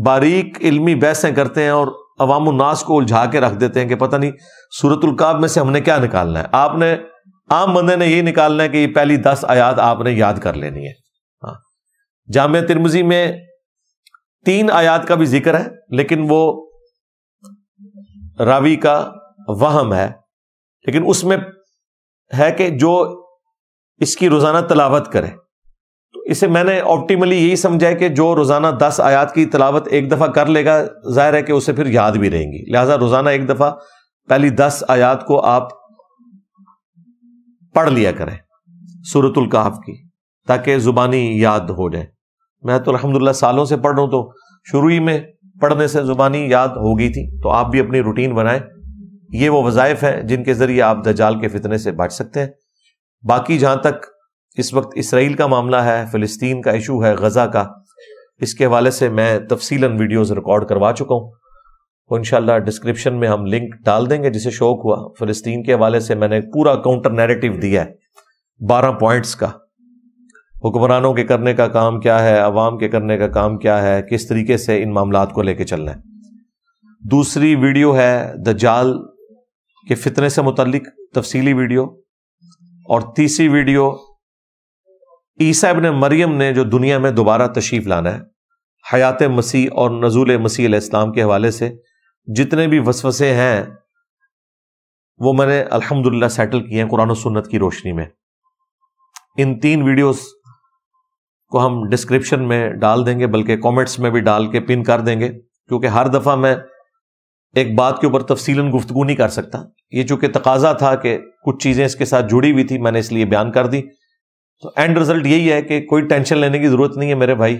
باریک علمی بحثیں کرتے ہیں اور عوام الناس کو الجھا کے رکھ دیتے ہیں کہ پتہ نہیں سورۃ الکہف میں سے ہم نے کیا نکالنا ہے۔ آپ نے عام بندے نے یہ نکالنا ہے کہ یہ پہلی 10 آیات آپ نے یاد کر لینی ہے۔ ہاں، جامع ترمذی میں 3 آیات کا بھی ذکر ہے لیکن وہ راوی کا وہم ہے، لیکن اس میں ہے کہ جو اس کی روزانہ تلاوت کرے، تو اسے میں نے آپٹیملی یہی سمجھا ہے کہ جو روزانہ 10 آیات کی تلاوت ایک دفعہ کر لے گا ظاہر ہے کہ اسے پھر یاد بھی رہیں گی، لہٰذا روزانہ ایک دفعہ پہلی 10 آیات کو آپ پڑھ لیا کریں سورۃ الکہف کی، تاکہ زبانی یاد ہو جائے۔ میں تو الحمدللہ سالوں سے پڑھ رہا ہوں، تو شروع ہی میں پڑھنے سے زبانی یاد ہو گئی تھی، تو آپ بھی اپنی روٹین بنائیں۔ یہ وہ وظائف ہیں جن کے ذریعے آپ دجال کے فتنے سے بچ سکتے ہیں۔ باقی جہاں تک اس وقت اسرائیل کا معاملہ ہے، فلسطین کا ایشو ہے، غزہ کا، اس کے حوالے سے میں تفصیلاً ویڈیوز ریکارڈ کروا چکا ہوں، وہ انشاءاللہ ڈسکرپشن میں ہم لنک ڈال دیں گے جسے شوق ہوا۔ فلسطین کے حوالے سے میں نے پورا کاؤنٹر نیریٹو دیا ہے 12 پوائنٹس کا، حکمرانوں کے کرنے کا کام کیا ہے، عوام کے کرنے کا کام کیا ہے، کس طریقے سے ان معاملات کو لے کے چلنا ہے۔ دوسری ویڈیو ہے دجال کے فتنے سے متعلق تفصیلی ویڈیو، اور تیسری ویڈیو عیسیٰ ابن مریم نے جو دنیا میں دوبارہ تشریف لانا ہے، حیات مسیح اور نزول مسیح علیہ السلام کے حوالے سے جتنے بھی وسوسے ہیں وہ میں نے الحمدللہ سیٹل کیے ہیں قرآن و سنت کی روشنی میں. ان 3 ویڈیوز کو ہم ڈسکرپشن میں ڈال دیں گے، بلکہ کامنٹس میں بھی ڈال کے پن کر دیں گے، کیونکہ ہر دفعہ میں ایک بات کے اوپر تفصیلاً گفتگو نہیں کر سکتا. یہ چونکہ تقاضا تھا کہ کچھ چیزیں اس کے ساتھ جڑی ہوئی تھی، میں نے اس لیے بیان کر دی. تو اینڈ رزلٹ یہی ہے کہ کوئی ٹینشن لینے کی ضرورت نہیں ہے میرے بھائی،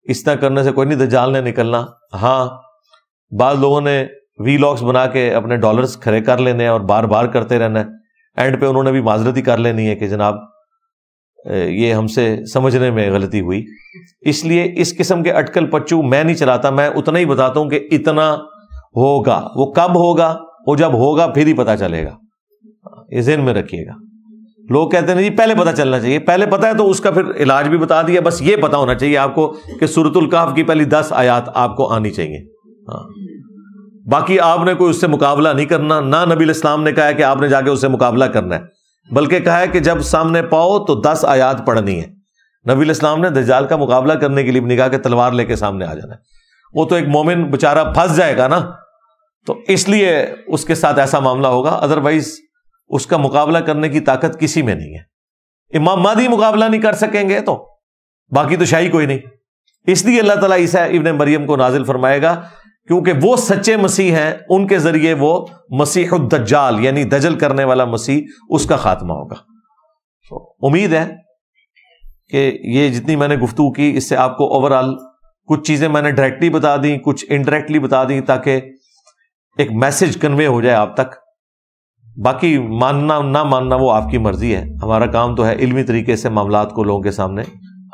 اس طرح کرنے سے کوئی نہیں دجال نے نکلنا. ہاں بعض لوگوں نے وی لاگس بنا کے اپنے ڈالرز کھڑے کر لینے ہیں اور بار بار کرتے رہنا ہے، اینڈ پہ انہوں نے بھی معذرت ہی کر لینی ہے کہ جناب یہ ہم سے سمجھنے میں غلطی ہوئی. اس لیے اس قسم کے اٹکل پچو میں نہیں چلاتا، میں اتنا ہی بتاتا ہوں کہ اتنا ہوگا. وہ کب ہوگا؟ وہ جب ہوگا پھر ہی پتا چلے گا. یہ ذہن میں رکھیے گا. لوگ کہتے ہیں جی پہلے پتا چلنا چاہیے. پہلے پتا ہے تو اس کا پھر علاج بھی بتا دیا، بس یہ پتا ہونا چاہیے آپ کو کہ سورۃ الکہف کی پہلی 10 آیات آپ کو آنی چاہیے. ہاں باقی آپ نے کوئی اس سے مقابلہ نہیں کرنا، نہ نبی علیہ السلام نے کہا ہے کہ آپ نے جا کے اس سے مقابلہ کرنا ہے، بلکہ کہا ہے کہ جب سامنے پاؤ تو 10 آیات پڑھنی ہے. نبی علیہ السلام نے دجال کا مقابلہ کرنے کے لیے بھی نہیں کہا کہ تلوار لے کے سامنے آ جانا ہے. وہ تو ایک مومن بےچارہ پھنس جائے گا نا، تو اس لیے اس کے ساتھ ایسا معاملہ ہوگا. ادروائز اس کا مقابلہ کرنے کی طاقت کسی میں نہیں ہے. امام مہدی مقابلہ نہیں کر سکیں گے تو باقی تو شاہی کوئی نہیں. اس لیے اللہ تعالیٰ عیسیٰ ابن مریم کو نازل فرمائے گا، کیونکہ وہ سچے مسیح ہیں، ان کے ذریعے وہ مسیح الدجال یعنی دجل کرنے والا مسیح اس کا خاتمہ ہوگا. امید ہے کہ یہ جتنی میں نے گفتگو کی اس سے آپ کو اوورآل کچھ چیزیں میں نے ڈائریکٹلی بتا دیں، کچھ انڈائریکٹلی بتا دیں، تاکہ ایک میسج کنوے ہو جائے آپ تک. باقی ماننا نہ ماننا وہ آپ کی مرضی ہے. ہمارا کام تو ہے علمی طریقے سے معاملات کو لوگوں کے سامنے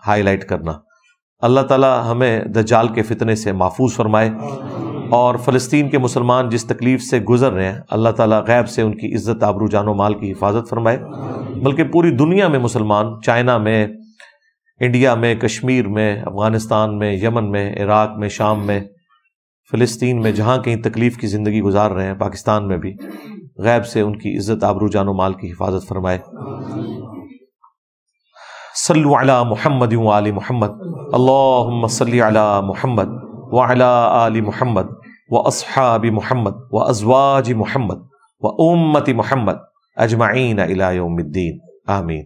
ہائی لائٹ کرنا. اللہ تعالیٰ ہمیں دجال کے فتنے سے محفوظ فرمائے، اور فلسطین کے مسلمان جس تکلیف سے گزر رہے ہیں اللہ تعالیٰ غیب سے ان کی عزت آبرو جان و مال کی حفاظت فرمائے. بلکہ پوری دنیا میں مسلمان، چائنا میں، انڈیا میں، کشمیر میں، افغانستان میں، یمن میں، عراق میں، شام میں، فلسطین میں، جہاں کہیں تکلیف کی زندگی گزار رہے ہیں، پاکستان میں بھی غیب سے ان کی عزت آبرو جان و مال کی حفاظت فرمائے. صلو علی محمد و آل محمد، اللہم صلی علی محمد وعلی آل محمد واصحاب محمد وازواج محمد وامت محمد اجمعین الی یوم الدین. آمین.